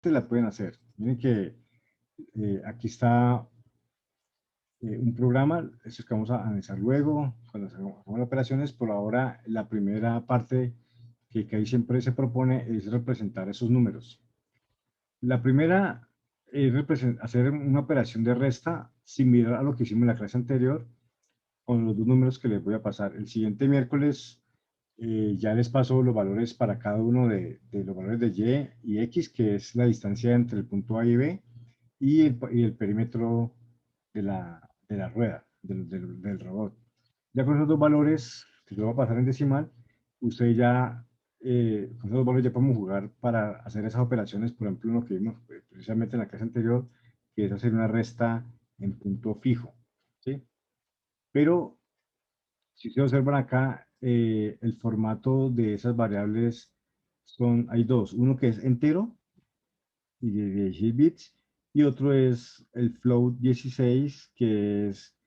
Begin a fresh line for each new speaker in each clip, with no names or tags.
ustedes la pueden hacer. Miren que aquí está un programa, eso es que vamos a analizar luego, cuando hagamos las operaciones. Por ahora, la primera parte que ahí siempre se propone es representar esos números. La primera es hacer una operación de resta similar a lo que hicimos en la clase anterior, con los dos números que les voy a pasar. El siguiente miércoles ya les paso los valores para cada uno de los valores de Y y X, que es la distancia entre el punto A y B, y el perímetro de la rueda, del robot. Ya con esos dos valores, que lo voy a pasar en decimal, usted ya, con esos dos valores ya podemos jugar para hacer esas operaciones, por ejemplo, uno que vimos precisamente en la clase anterior, que es hacer una resta en punto fijo, ¿sí? Pero, si ustedes observan acá, el formato de esas variables hay dos, uno que es entero, y de 16 bits, y otro es el float 16, que es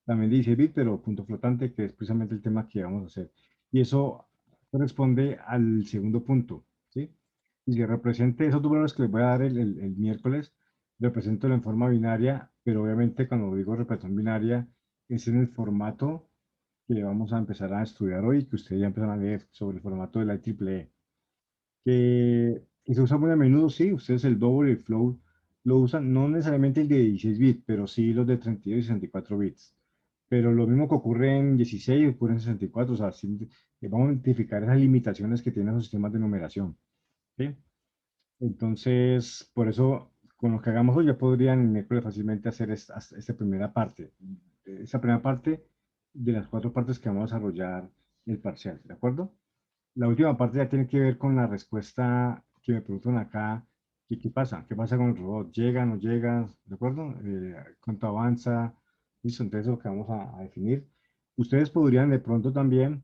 también de 16 bits, pero punto flotante, que es precisamente el tema que vamos a hacer. Y eso corresponde al segundo punto, ¿sí? Y si represente esos dos valores que les voy a dar el miércoles, represento en forma binaria, pero obviamente cuando digo representación binaria, es en el formato que vamos a empezar a estudiar hoy, que ustedes ya empiezan a leer sobre el formato de la IEEE, que se usa muy a menudo, sí, ustedes el double y el float lo usan, no necesariamente el de 16 bits, pero sí los de 32 y 64 bits. Pero lo mismo que ocurre en 16 ocurre en 64, o sea, sí, vamos a identificar esas limitaciones que tienen los sistemas de numeración, ¿sí? Entonces, por eso, con lo que hagamos hoy, ya podrían el miércoles fácilmente hacer esta primera parte de las cuatro partes que vamos a desarrollar el parcial, ¿de acuerdo? La última parte ya tiene que ver con la respuesta que me preguntan acá, ¿qué pasa? ¿Qué pasa con el robot? ¿Llega, no llega? ¿De acuerdo? ¿Cuánto avanza? Listo, entonces lo que vamos a definir. Ustedes podrían de pronto también,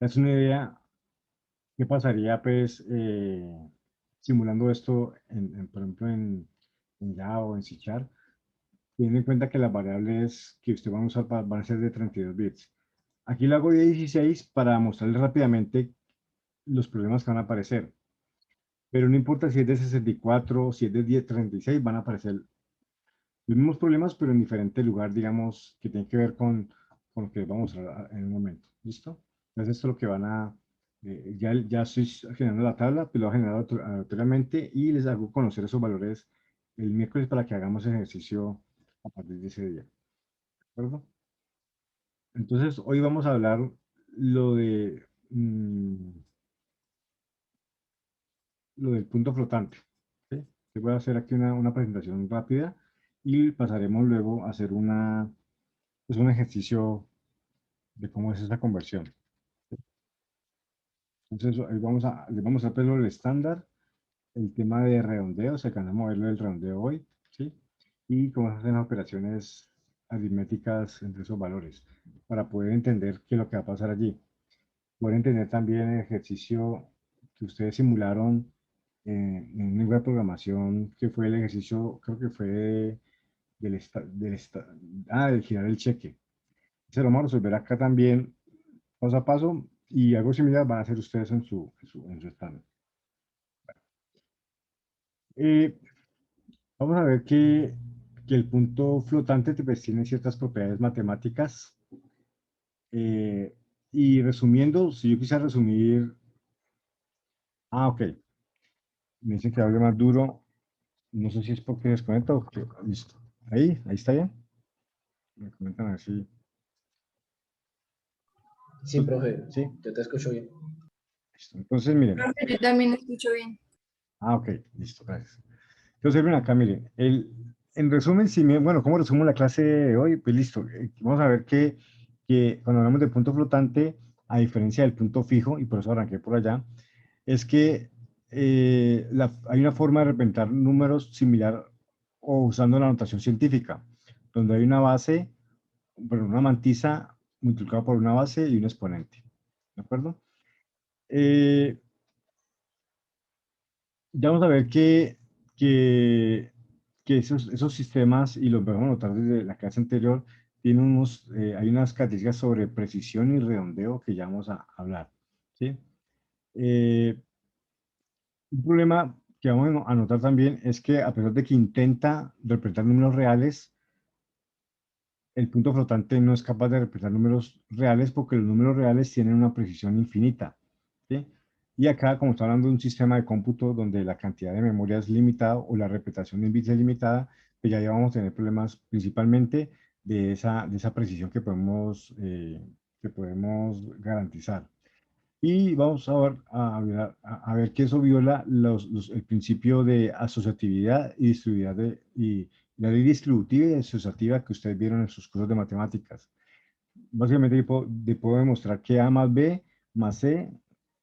es una idea, ¿qué pasaría pues simulando esto, por ejemplo, en Java o en C Sharp? Teniendo en cuenta que las variables que usted van a usar van a ser de 32 bits. Aquí lo hago de 16 para mostrarles rápidamente los problemas que van a aparecer. Pero no importa si es de 64 o si es de 36, van a aparecer los mismos problemas, pero en diferente lugar, digamos, que tiene que ver con lo que vamos a hablar en un momento. ¿Listo? Entonces, esto es lo que van a... ya estoy generando la tabla, pero lo voy a generar aleatoriamente y les hago conocer esos valores el miércoles para que hagamos ejercicio a partir de ese día. ¿De acuerdo? Entonces, hoy vamos a hablar lo de... lo del punto flotante. ¿Sí? Te voy a hacer aquí una presentación rápida y pasaremos luego a hacer pues un ejercicio de cómo es esa conversión. Entonces, ahí les vamos a hacer el estándar, el tema de redondeo, se alcanza a moverlo del redondeo hoy, ¿sí? Y cómo se hacen las operaciones aritméticas entre esos valores, para poder entender qué es lo que va a pasar allí. Poder entender también el ejercicio que ustedes simularon en un lenguaje de programación, que fue el ejercicio, creo que fue del girar el cheque. Se lo vamos a resolver acá también, paso a paso, y algo similar van a hacer ustedes en su examen. Eh, Vamos a ver que el punto flotante pues, tiene ciertas propiedades matemáticas. Y resumiendo, si yo quisiera resumir, ok, me dicen que hable más duro. No sé si es porque desconecta o qué. Listo. Ahí está bien. Me comentan a ver si.
Sí, profe,
Sí,
yo te escucho bien.
listo. Entonces, miren.
Profe, yo también escucho bien.
Ok, listo, gracias. Entonces, miren acá, miren. En resumen, bueno, ¿cómo resumo la clase de hoy? Pues listo. Vamos a ver que cuando hablamos de punto flotante, a diferencia del punto fijo, y por eso arranqué por allá, es que hay una forma de representar números similar o usando la notación científica, donde hay una base, bueno, una mantisa multiplicada por una base y un exponente. ¿De acuerdo? Ya vamos a ver que, que esos sistemas, y los vamos a notar desde la clase anterior, hay unas características sobre precisión y redondeo que ya vamos a hablar. ¿Sí? Un problema que vamos a notar también es que a pesar de que intenta representar números reales, el punto flotante no es capaz de representar números reales porque los números reales tienen una precisión infinita, ¿sí? Y acá, como está hablando de un sistema de cómputo donde la cantidad de memoria es limitada o la representación de bits es limitada, pues ya vamos a tener problemas principalmente de esa precisión que podemos garantizar. Y vamos a ver, a ver que eso viola el principio de asociatividad y distribuidad y la ley distributiva y asociativa que ustedes vieron en sus cursos de matemáticas. Básicamente puedo demostrar que A más B más C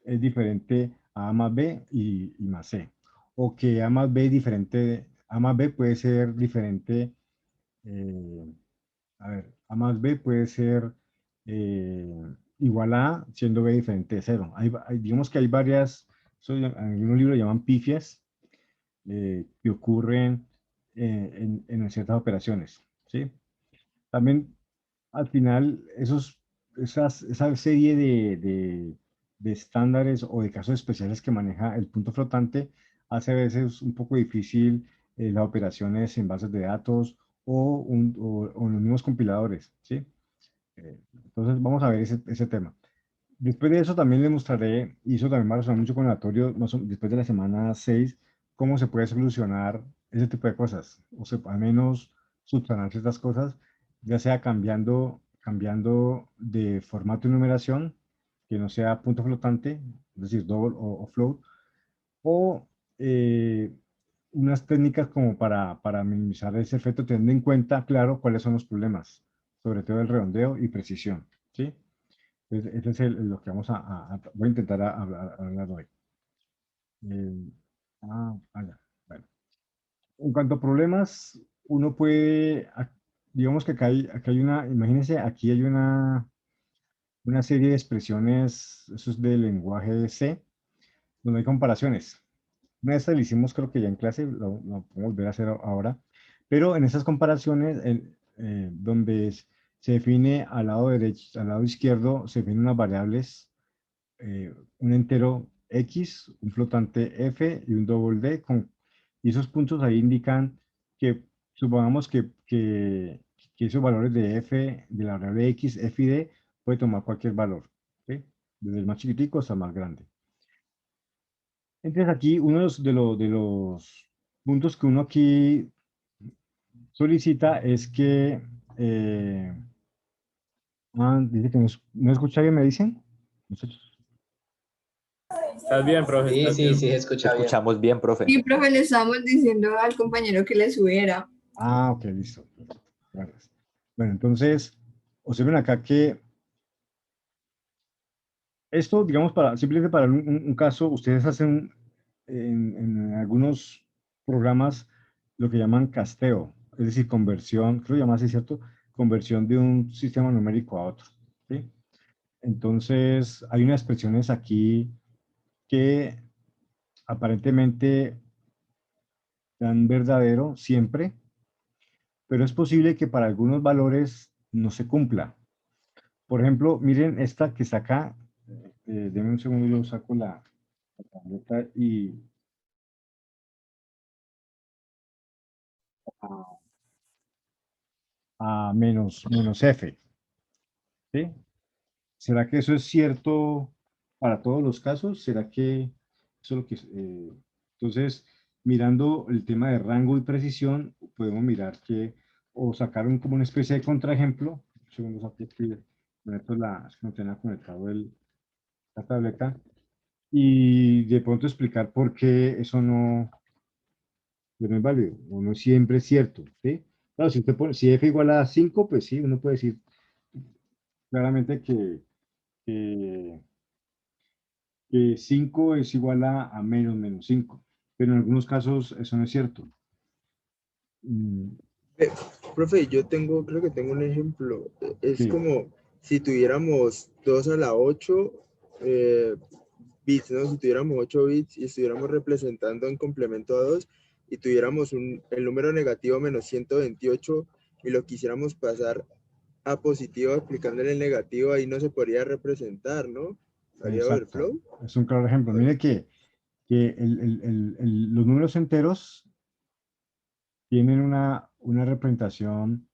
es diferente a más B y más C. O que A más B es diferente, A más B puede ser diferente, eh, a ver, A más B puede ser eh, igual a A, siendo B diferente de cero. Digamos que hay varias, en un libro llaman pifias, que ocurren en ciertas operaciones, ¿sí? También, al final, esa serie de estándares o de casos especiales que maneja el punto flotante hace a veces un poco difícil las operaciones en bases de datos o en los mismos compiladores, ¿sí? Entonces, vamos a ver ese tema. Después de eso también les mostraré, y eso también va a resonar mucho con aleatorio, después de la semana 6 cómo se puede solucionar ese tipo de cosas, o sea, al menos subsanar ciertas cosas, ya sea cambiando de formato de numeración, que no sea punto flotante, es decir, double o float, o unas técnicas como para minimizar ese efecto, teniendo en cuenta, claro, cuáles son los problemas, sobre todo el redondeo y precisión, ¿sí? Ese es lo que voy a intentar hablar hoy. Eh, ya. Bueno. En cuanto a problemas, uno puede, digamos que acá hay una, imagínense, aquí hay una serie de expresiones, eso es del lenguaje C, donde hay comparaciones. Una de estas la hicimos creo que ya en clase, lo podemos volver a hacer ahora, pero en esas comparaciones, donde se define al lado derecho, al lado izquierdo, se definen unas variables, un entero X, un flotante F y un doble D, y esos puntos ahí indican que, supongamos que esos valores de F, de la variable X, F y D, puede tomar cualquier valor, ¿sí? Desde el más chiquitico hasta el más grande. Entonces aquí uno de los puntos que uno aquí solicita es que, dice que no escucha bien, me dicen. Muchachos.
Estás bien, profe,
Sí,
estás
sí,
bien.
sí, se escucha bien.
Escuchamos bien, profe.
Sí, profe, le estábamos diciendo al compañero que le subiera.
Ok, listo. Gracias. Bueno, entonces, observen acá que esto, digamos, simplemente para un caso, ustedes hacen en algunos programas lo que llaman casteo, es decir, conversión, creo que llama así, ¿cierto? Conversión de un sistema numérico a otro, ¿sí? Entonces, hay unas expresiones aquí que aparentemente dan verdadero siempre, pero es posible que para algunos valores no se cumpla. Por ejemplo, miren esta que está acá. Denme un segundo, yo saco la tableta y a menos F, ¿sí? ¿Será que eso es cierto para todos los casos? ¿Será que eso es lo que entonces, mirando el tema de rango y precisión, podemos mirar o sacar como una especie de contraejemplo. Un segundo, saco aquí, conecto es que no tenía conectado la tableta, y de pronto explicar por qué eso no es válido, o no siempre es cierto, ¿sí? Claro, si f igual a 5, pues sí, uno puede decir claramente que, que 5 es igual a menos 5, pero en algunos casos eso no es cierto. Mm,
Profe, creo que tengo un ejemplo. Es
sí,
como si tuviéramos 2 a la 8 bits, ¿no? Si tuviéramos 8 bits y estuviéramos representando en complemento a 2 y tuviéramos el número negativo menos 128 y lo quisiéramos pasar a positivo aplicándole el negativo, ahí no se podría representar, ¿no? ¿Haría
exacto.
overflow?
Es un claro ejemplo. Mire que que los números enteros tienen una representación,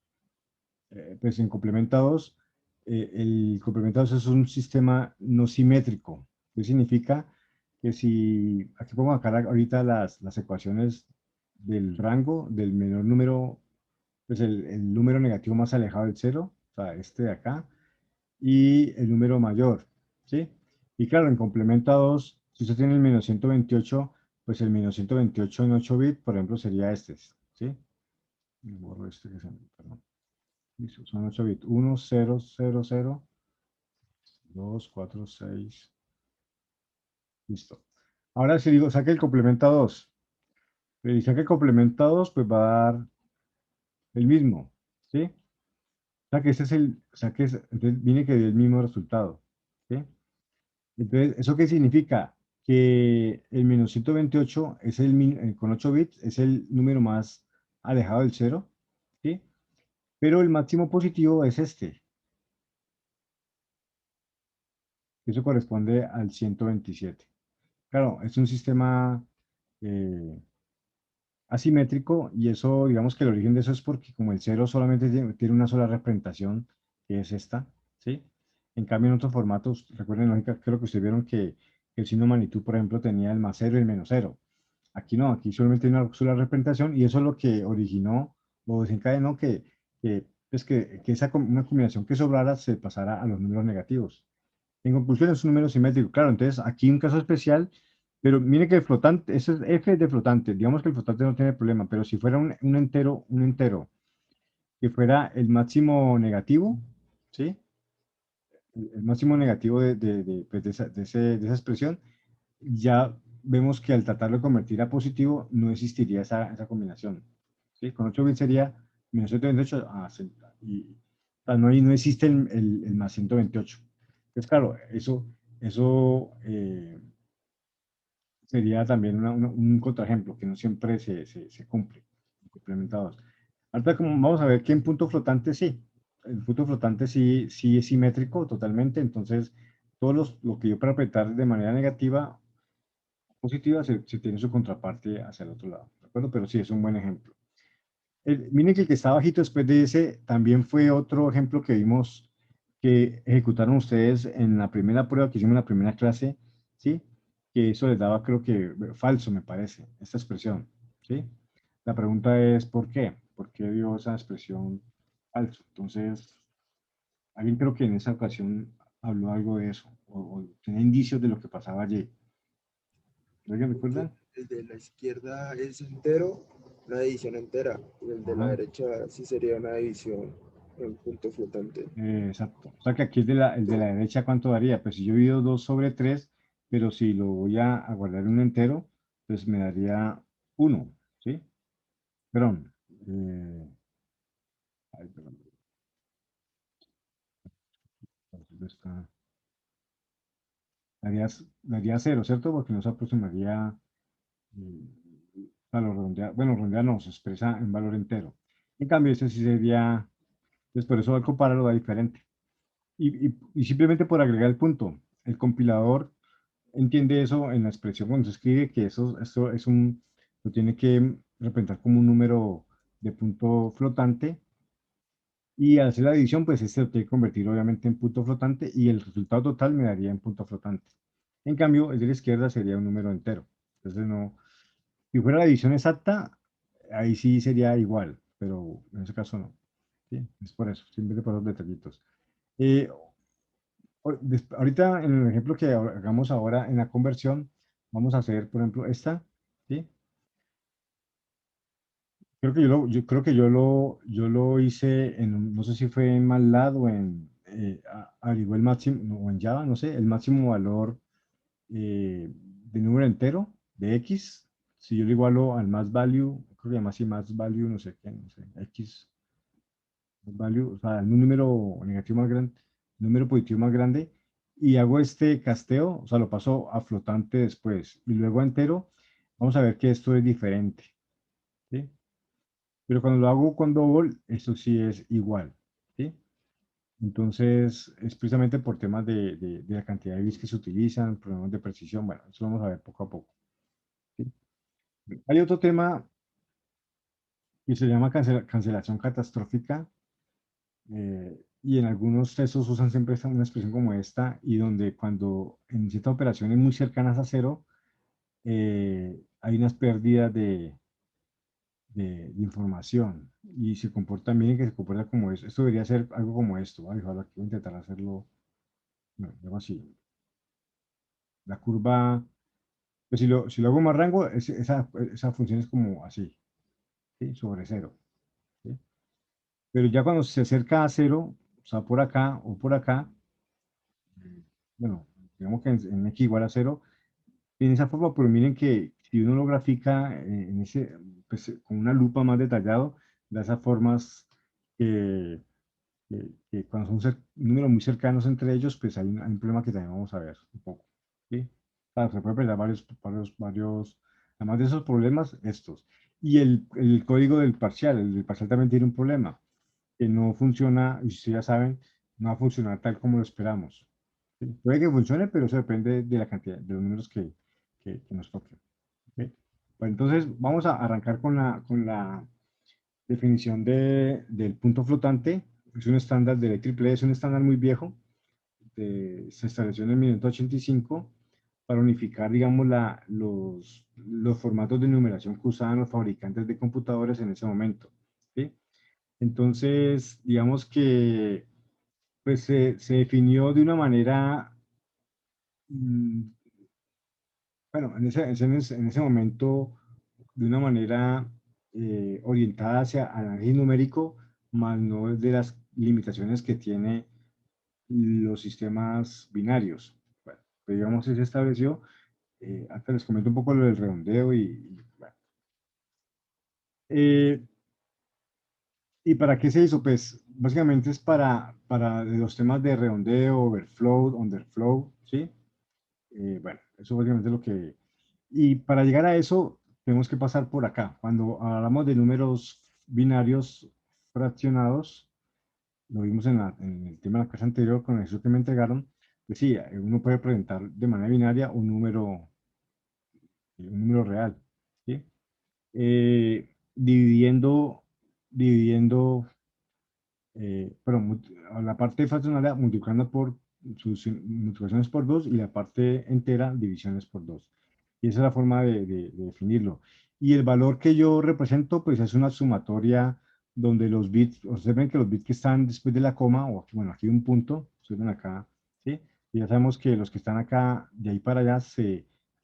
pues en complementados, el complementados es un sistema no simétrico. ¿Qué significa? Que si, aquí pongo acá ahorita las ecuaciones del rango del menor número, pues el número negativo más alejado del cero, o sea, este de acá, y el número mayor, ¿sí? Y claro, en complemento a 2, si usted tiene el menos 128, pues el menos 128 en 8 bits, por ejemplo, sería este, ¿sí? Borro este que se me, perdón. Listo, son 8 bits. 1, 0, 0, 0, 2, 4, 6. Listo. Ahora si digo, saque el complemento a 2. Y saque el complemento a 2, pues va a dar el mismo, ¿sí? O sea que este es o sea que entonces viene que dio el mismo resultado, ¿sí? Entonces, ¿eso qué significa? Que el menos 128 es con 8 bits es el número más alejado del cero, ¿sí? Pero el máximo positivo es este. Eso corresponde al 127. Claro, es un sistema eh, asimétrico y eso, digamos que el origen de eso es porque como el cero solamente tiene una sola representación, que es esta, ¿sí? En cambio, en otros formatos, recuerden lógica, creo que ustedes vieron que el signo magnitud, por ejemplo, tenía el más cero y el menos cero. Aquí no, aquí solamente hay una sola representación y eso es lo que originó o desencadenó que una combinación que sobrara se pasara a los números negativos. En conclusión, es un número simétrico. Claro, entonces aquí un caso especial, pero mire que el flotante, eso es f de flotante. Digamos que el flotante no tiene problema, pero si fuera un entero que fuera el máximo negativo, ¿sí? El máximo negativo pues, de esa expresión, ya vemos que al tratarlo de convertir a positivo, no existiría esa combinación. ¿Sí? Con 8 bits sería menos 128 y o sea, no existe el más 128. Entonces, claro, eso sería también un contraejemplo que no siempre se cumple, complementados. Ahorita como vamos a ver que en punto flotante sí, el punto flotante sí es simétrico totalmente, entonces lo que yo para apretar de manera negativa, positiva, se tiene su contraparte hacia el otro lado, ¿de acuerdo? Pero sí, es un buen ejemplo. Miren que el que está bajito después de ese también fue otro ejemplo que vimos que ejecutaron ustedes en la primera prueba que hicimos en la primera clase, ¿sí? Que eso les daba, creo que falso, me parece, esta expresión, ¿sí? La pregunta es, ¿por qué? ¿Por qué dio esa expresión falso? Entonces, alguien creo que en esa ocasión habló algo de eso, o tenía indicios de lo que pasaba allí. ¿Alguien recuerda?
El de la izquierda es entero, una división entera, y el de la
Ajá.
derecha sí sería una división en punto flotante.
Exacto. O sea que aquí el de la derecha, ¿cuánto daría? Pues si yo divido 2 sobre 3, pero si lo voy a guardar en un entero, pues me daría 1, ¿sí? Perdón. Ay, perdón. Entonces daría 0, ¿cierto? Porque no se aproximaría, a lo redondear, bueno, redondear no, se expresa en valor entero. En cambio, este sí sería, pues por eso al compararlo da diferente. Y simplemente por agregar el punto, el compilador entiende eso en la expresión cuando se escribe que esto lo tiene que representar como un número de punto flotante y al hacer la división pues este lo tiene que convertir obviamente en punto flotante y el resultado total me daría en punto flotante. En cambio el de la izquierda sería un número entero. Entonces no, si fuera la división exacta, ahí sí sería igual, pero en ese caso no. ¿Sí? Es por eso, simplemente por los detallitos. Eh, Ahorita en el ejemplo que hagamos ahora en la conversión, vamos a hacer, por ejemplo, esta, ¿sí? Creo que yo creo que yo lo hice no sé si fue en MATLAB o averigué el máximo, o en Java, no sé, el máximo valor de número entero de X. Si yo lo igualo al max value, creo que se llama así max value, no sé qué, no sé, X value, o sea, un número negativo más grande, número positivo más grande, y hago este casteo, o sea, lo paso a flotante después, y luego a entero, vamos a ver que esto es diferente, ¿sí? Pero cuando lo hago con double, esto sí es igual, ¿sí? Entonces, es precisamente por temas de la cantidad de bits que se utilizan, problemas de precisión, bueno, eso lo vamos a ver poco a poco. Hay otro tema que se llama cancelación catastrófica, y en algunos textos usan siempre una expresión como esta, y donde cuando en ciertas operaciones muy cercanas a cero, hay unas pérdidas de información y se comporta, miren que se comporta como eso. Esto debería ser algo como esto. Ojalá que voy a intentar hacerlo, no, algo así. La curva, pues si lo hago más rango, esa función es como así, ¿sí? Sobre cero, ¿sí? Pero ya cuando se acerca a cero, o sea, por acá o por acá, bueno, digamos que en x igual a cero, tiene esa forma, pero miren que si uno lo grafica pues, con una lupa más detallado, da esas formas que cuando son números muy cercanos entre ellos, pues hay un problema que también vamos a ver un poco, ¿sí? Claro, se puede pensar además de esos problemas, estos. Y el código el del parcial también tiene un problema, que no funciona, y ustedes ya saben, no va a funcionar tal como lo esperamos, ¿sí? Puede que funcione, pero eso depende de la cantidad, de los números que nos toquen, ¿ok? Pues entonces, vamos a arrancar con la definición del punto flotante. Es un estándar de IEEE, es un estándar muy viejo, se estableció en el 1985 para unificar, digamos, los formatos de numeración que usaban los fabricantes de computadores en ese momento, ¿sí? Entonces, digamos que pues, se definió de una manera, mm, bueno, en ese momento, de una manera orientada hacia análisis numérico, más no de las limitaciones que tiene los sistemas binarios. Bueno, pues digamos, se estableció. Hasta les comento un poco lo del redondeo bueno. Eh, ¿Y para qué se hizo? Pues básicamente es para los temas de redondeo, overflow, underflow, ¿sí? Bueno, eso básicamente es lo que... Y para llegar a eso, tenemos que pasar por acá. Cuando hablamos de números binarios fraccionados, lo vimos en el tema de la clase anterior con eso que me entregaron, pues sí, uno puede presentar de manera binaria un número real, ¿sí? Dividiendo, a la parte fraccionaria multiplicando por sus multiplicaciones por 2 y la parte entera divisiones por 2. Y esa es la forma de definirlo. Y el valor que yo represento, pues es una sumatoria donde los bits, observen que los bits que están después de la coma, o aquí, bueno, aquí hay un punto, observen acá, ¿sí? Y ya sabemos que los que están acá, de ahí para allá,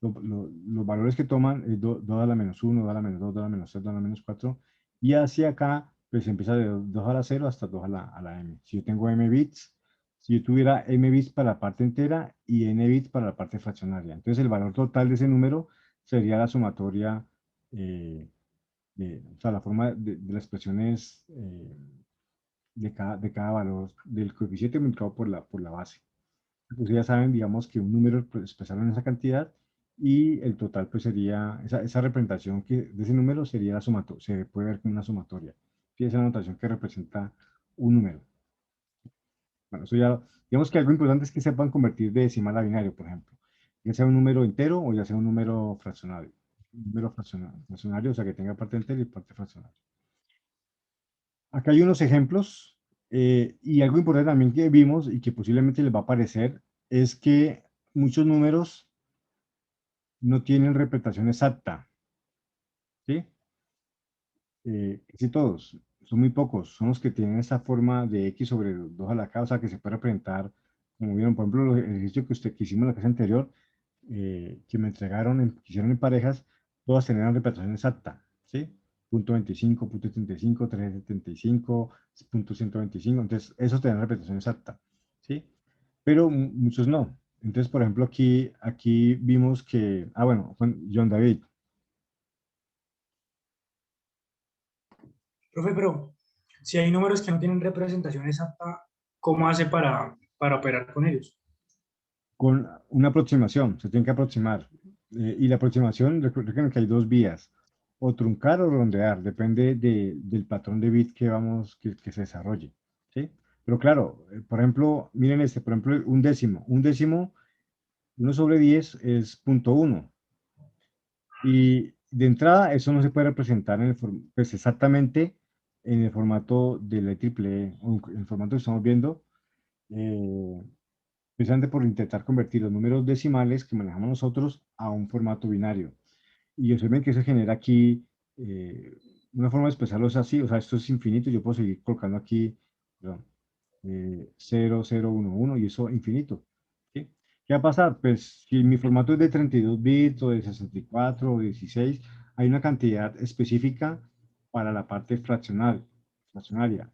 los valores que toman es 2 a la menos 1, 2 a la menos 2, 2 a la menos 3, 2 a la menos 4, y hacia acá, pues empieza de 2 a la 0 hasta 2 a la m. Si yo tengo m bits, si yo tuviera m bits para la parte entera y n bits para la parte fraccionaria, entonces el valor total de ese número sería la sumatoria, o sea, la forma de las expresiones de cada valor del coeficiente multiplicado por la base. Pues ya saben, digamos que un número pues, expresarlo en esa cantidad y el total pues sería, esa representación de ese número sería la sumatoria, se puede ver como una sumatoria. Sí, es la notación que representa un número. Bueno, eso ya, digamos que algo importante es que sepan convertir de decimal a binario, por ejemplo. Ya sea un número entero o ya sea un número fraccionario. Un número fraccionario, o sea que tenga parte entera y parte fraccionaria. Acá hay unos ejemplos, y algo importante también que vimos y que posiblemente les va a aparecer es que muchos números no tienen representación exacta, ¿sí? Sí, todos, son muy pocos, son los que tienen esa forma de x sobre 2 a la k, o sea, que se puede representar, como vieron, por ejemplo, el ejercicio que hicimos en la clase anterior, que me entregaron, que hicieron en parejas, todas tenían representación exacta, ¿sí? Punto 25, punto 75, 375, punto 125, entonces, esos tenían representación exacta, ¿sí? Pero muchos no. Entonces, por ejemplo, aquí vimos que, bueno, John David.
Profe, pero si hay números que no tienen representación exacta, ¿cómo hace para operar con ellos?
Con una aproximación, se tiene que aproximar. Y la aproximación, recuerden que hay dos vías, o truncar o redondear, depende del patrón de bit que se desarrolle, ¿sí? Pero claro, por ejemplo, miren por ejemplo, un décimo. Un décimo, 1 sobre 10 es 0.1. Y de entrada, eso no se puede representar en el pues exactamente en el formato de la IEEE, o en el formato que estamos viendo, eh, precisamente por intentar convertir los números decimales que manejamos nosotros a un formato binario. Y observen que se genera aquí, una forma de expresarlo es así, o sea, esto es infinito, yo puedo seguir colocando aquí, perdón, 0, 0, 1, 1, y eso infinito. ¿Sí? ¿Qué va a pasar? Pues si mi formato es de 32 bits o de 64 o 16, hay una cantidad específica para la parte fraccionaria.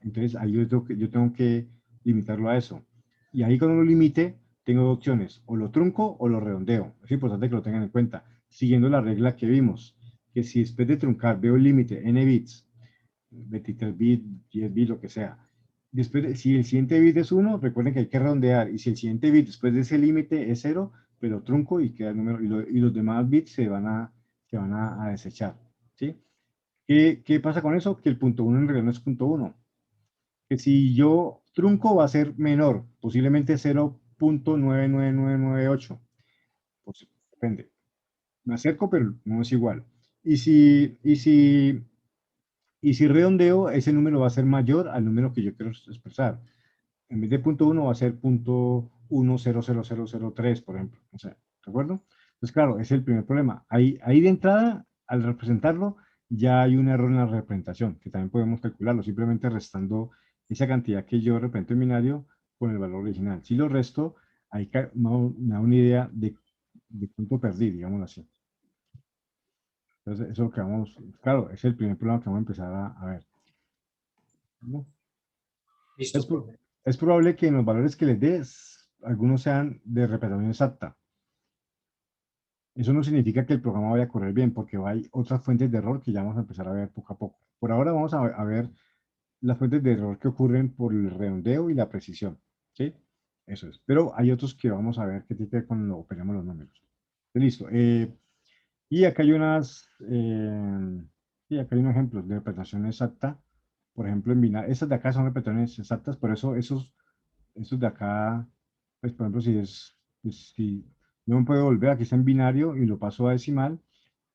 Entonces ahí yo tengo que limitarlo a eso. Y ahí cuando lo limite, tengo dos opciones, o lo trunco o lo redondeo. Es importante que lo tengan en cuenta, siguiendo la regla que vimos, que si después de truncar veo el límite n bits, 23 bits, 10 bits, lo que sea, después, si el siguiente bit es 1, recuerden que hay que redondear, y si el siguiente bit después de ese límite es 0, pero trunco y queda el número, y los demás bits se van a desechar, ¿sí? ¿Qué pasa con eso? Que el punto 1 en realidad no es punto 1, que si yo trunco va a ser menor, posiblemente 0.99998, pues depende. Me acerco, pero no es igual. Y si redondeo, ese número va a ser mayor al número que yo quiero expresar. En vez de punto 1 va a ser punto 1000003, por ejemplo. O sea, ¿de acuerdo? Entonces, claro, ese es el primer problema. Ahí de entrada, al representarlo, ya hay un error en la representación, que también podemos calcularlo, simplemente restando esa cantidad que yo represento en binario con el valor original. Si lo resto, ahí me da una idea de cuánto perdí, digámoslo así. Entonces, eso es lo que vamos, claro, es el primer problema que vamos a empezar a ver, ¿no?
Listo,
Es,
profe.
es probable que en los valores que les des, algunos sean de representación exacta. Eso no significa que el programa vaya a correr bien, porque hay otras fuentes de error que ya vamos a empezar a ver poco a poco. Por ahora vamos a ver las fuentes de error que ocurren por el redondeo y la precisión, ¿sí? Eso es. Pero hay otros que vamos a ver que tiene que ver cuando operamos los números. Listo. Y acá hay sí, acá hay un ejemplo de representación exacta. Por ejemplo, en binario, estas de acá son representaciones exactas, por eso esos de acá, pues por ejemplo, pues, si no me puedo volver, aquí está en binario y lo paso a decimal,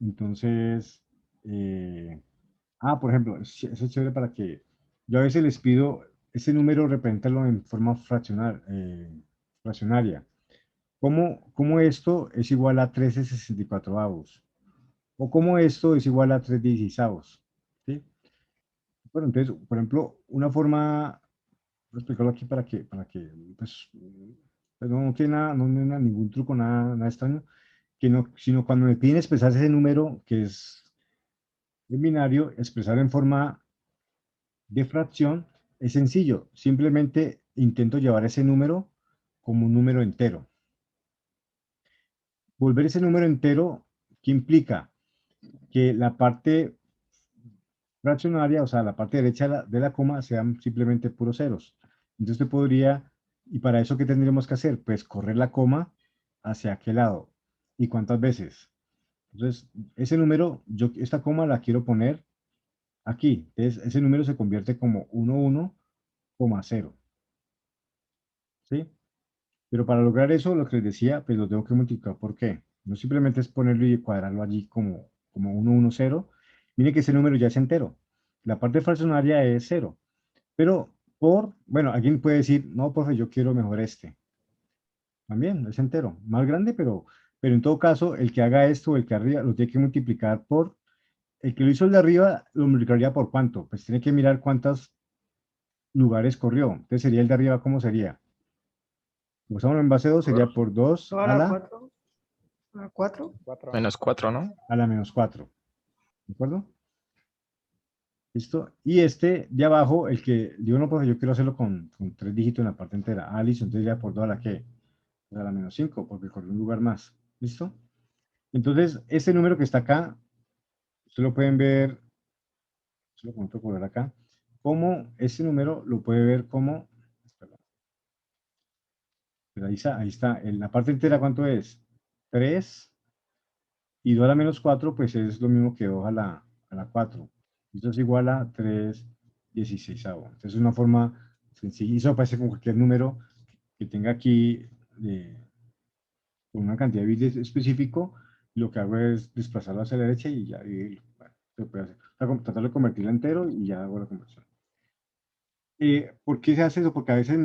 entonces, por ejemplo, eso es chévere para que yo a veces les pido ese número representarlo en forma fraccionaria. ¿Cómo esto es igual a 13/64avos? O cómo esto es igual a 3/16avos, ¿sí? Bueno, entonces, por ejemplo, una forma, voy a explicarlo aquí para que pues no tiene nada, no tiene ningún truco, nada extraño, sino cuando me piden expresar ese número que es en binario, expresar en forma de fracción, es sencillo, simplemente intento llevar ese número como un número entero. Volver ese número entero, ¿qué implica? Que la parte fraccionaria, o sea, la parte derecha de la coma, sean simplemente puros ceros. Entonces usted podría, ¿y para eso qué tendríamos que hacer? Pues correr la coma hacia aquel lado. ¿Y cuántas veces? Entonces, ese número, esta coma la quiero poner aquí. Entonces, ese número se convierte como 11,0, ¿sí? Pero para lograr eso, lo que les decía, pues lo tengo que multiplicar. ¿Por qué? No simplemente es ponerlo y cuadrarlo allí como 110. Mire que ese número ya es entero. La parte fraccionaria es 0. Pero bueno, alguien puede decir, no, profe, yo quiero mejor este. También es entero, más grande, pero en todo caso, el que haga esto, el que arriba, lo tiene que multiplicar por, el que lo hizo el de arriba, lo multiplicaría por cuánto. Pues tiene que mirar cuántos lugares corrió. Entonces sería el de arriba, ¿cómo sería? Como estamos en base 2, sería por 2
¿Toda
a
la
la,
4? ¿La 4?
Menos 4, ¿no?
a la menos 4. ¿De acuerdo? ¿Listo? Y este de abajo, el que digo, no, profe, yo quiero hacerlo con 3 dígitos en la parte entera. Listo, entonces ya por 2 a la que, a la menos 5, porque corrió un lugar más. ¿Listo? Entonces, este número que está acá, ustedes lo pueden ver, se lo comento por ver acá, como este número lo puede ver como, perdón, pero ahí está, en la parte entera, ¿cuánto es? 3, y 2 a la menos 4, pues es lo mismo que 2 a la 4. Esto es igual a 3/16. Entonces es una forma sencilla, y eso aparece con cualquier número que tenga aquí con una cantidad de bits específico, Lo que hago es desplazarlo hacia la derecha y ya dividirlo. Bueno, se puede hacer. O sea, tratar de convertirlo entero y ya hago la conversión. ¿Por qué se hace eso? Porque a veces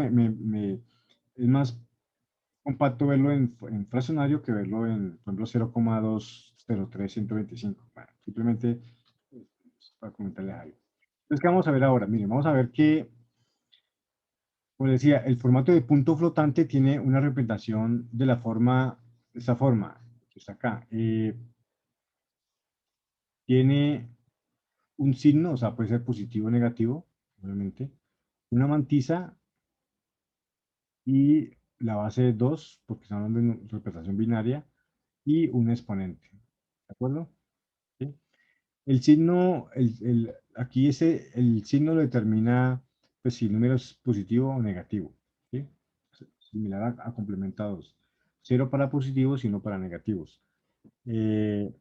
es más compacto verlo en fraccionario que verlo en, por ejemplo, 0,20325. Bueno, simplemente para comentarles algo. Entonces, ¿qué vamos a ver ahora? Miren, vamos a ver que, como decía, el formato de punto flotante tiene una representación de la forma, de esta forma, que está acá. Tiene un signo, o sea, puede ser positivo o negativo, obviamente. Una mantisa y la base de 2, porque estamos hablando de una representación binaria, y un exponente. ¿De acuerdo? ¿Sí? El signo, aquí el signo lo determina pues, si el número es positivo o negativo. ¿Sí? Similar a complementados. 0 para positivos y 1 para negativos. ¿Qué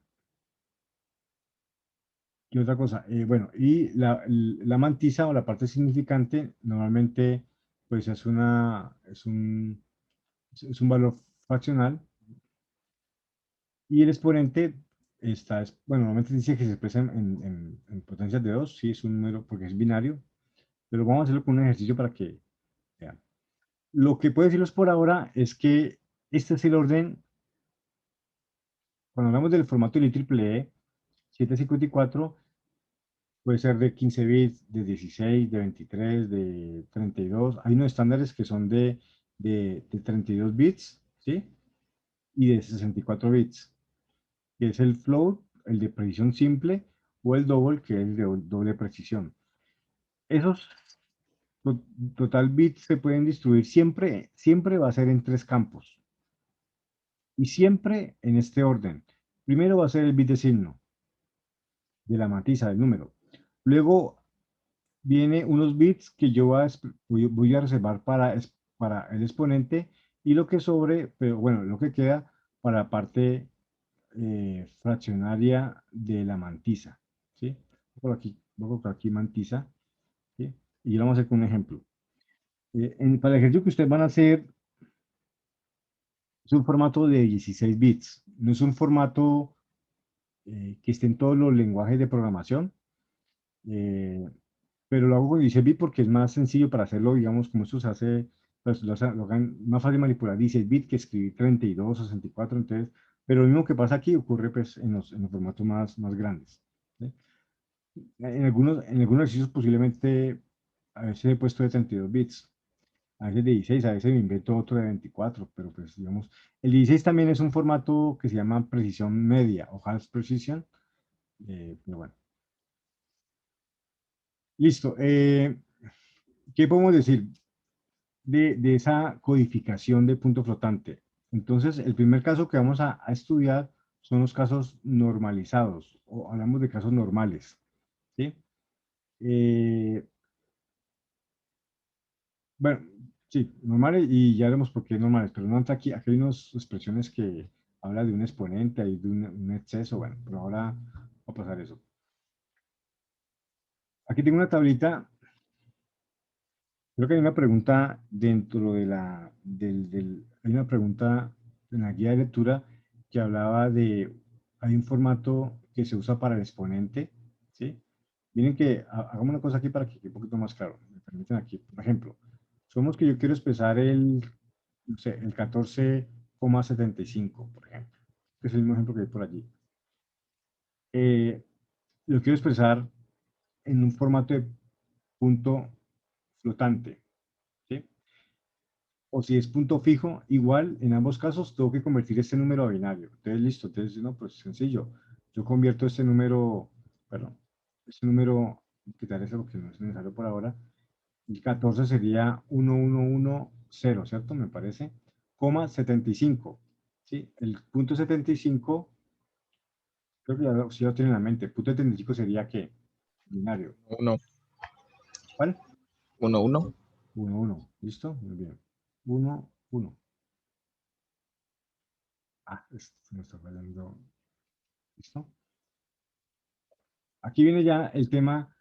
otra cosa? Bueno, y la mantisa o la parte significante normalmente pues es un valor fraccional y el exponente bueno, normalmente dice que se expresa en potencias de 2, sí es un número porque es binario, pero vamos a hacerlo con un ejercicio para que vean. Lo que puedo decirles por ahora es que este es el orden, cuando hablamos del formato del IEEE 754, puede ser de 15 bits, de 16, de 23, de 32. Hay unos estándares que son de 32 bits, ¿sí? Y de 64 bits, que es el float, el de precisión simple, o el double, que es de doble precisión. Esos total bits se pueden distribuir siempre va a ser en 3 campos. Y siempre en este orden. Primero va a ser el bit de signo, de la matiza del número. Luego viene unos bits que yo voy a reservar para el exponente y lo que sobre, pero bueno, lo que queda para la parte fraccionaria de la mantisa. ¿Sí? Voy a colocar aquí mantisa. ¿Sí? Y lo vamos a hacer con un ejemplo. Para el ejercicio que ustedes van a hacer, es un formato de 16 bits. No es un formato que esté en todos los lenguajes de programación. Pero lo hago con 16 bits porque es más sencillo para hacerlo, digamos, como esto se hace, pues lo hagan más fácil manipular 16 bits que escribir 32 o 64, entonces, pero lo mismo que pasa aquí ocurre pues en los formatos más grandes. ¿Sí? En algunos ejercicios posiblemente a veces he puesto de 32 bits, a veces de 16, a veces me invento otro de 24, pero pues digamos, el 16 también es un formato que se llama precisión media o half precision, pero bueno. Listo. ¿Qué podemos decir de esa codificación de punto flotante? Entonces, el primer caso que vamos a estudiar son los casos normalizados, o hablamos de casos normales, ¿sí? Bueno, sí, normales, y ya veremos por qué normales, pero no aquí hay unas expresiones que habla de un exponente, hay de un exceso, bueno, pero ahora va a pasar eso. Aquí tengo una tablita. Creo que hay una pregunta dentro de hay una pregunta en la guía de lectura que hablaba hay un formato que se usa para el exponente, ¿sí? Miren que hagamos una cosa aquí para que quede un poquito más claro. Me permiten aquí, por ejemplo, somos que yo quiero expresar no sé, el 14,75, por ejemplo, que es el mismo ejemplo que hay por allí. Lo quiero expresar en un formato de punto flotante, ¿sí? O si es punto fijo, igual en ambos casos tengo que convertir este número a binario. Entonces, listo. Entonces, no, pues sencillo. Yo convierto este número, perdón, este número, quitar eso porque no es necesario por ahora. El 14 sería 1110, ¿cierto? Me parece. Coma 75. ¿Sí? El punto 75, creo que ya lo tienen en la mente. El punto 75 sería ¿qué? Binario.
1,
¿Cuál?
1, 1.
1, 1. ¿Listo? Muy bien. 1, 1. Esto me está fallando. ¿Listo? Aquí viene ya el tema.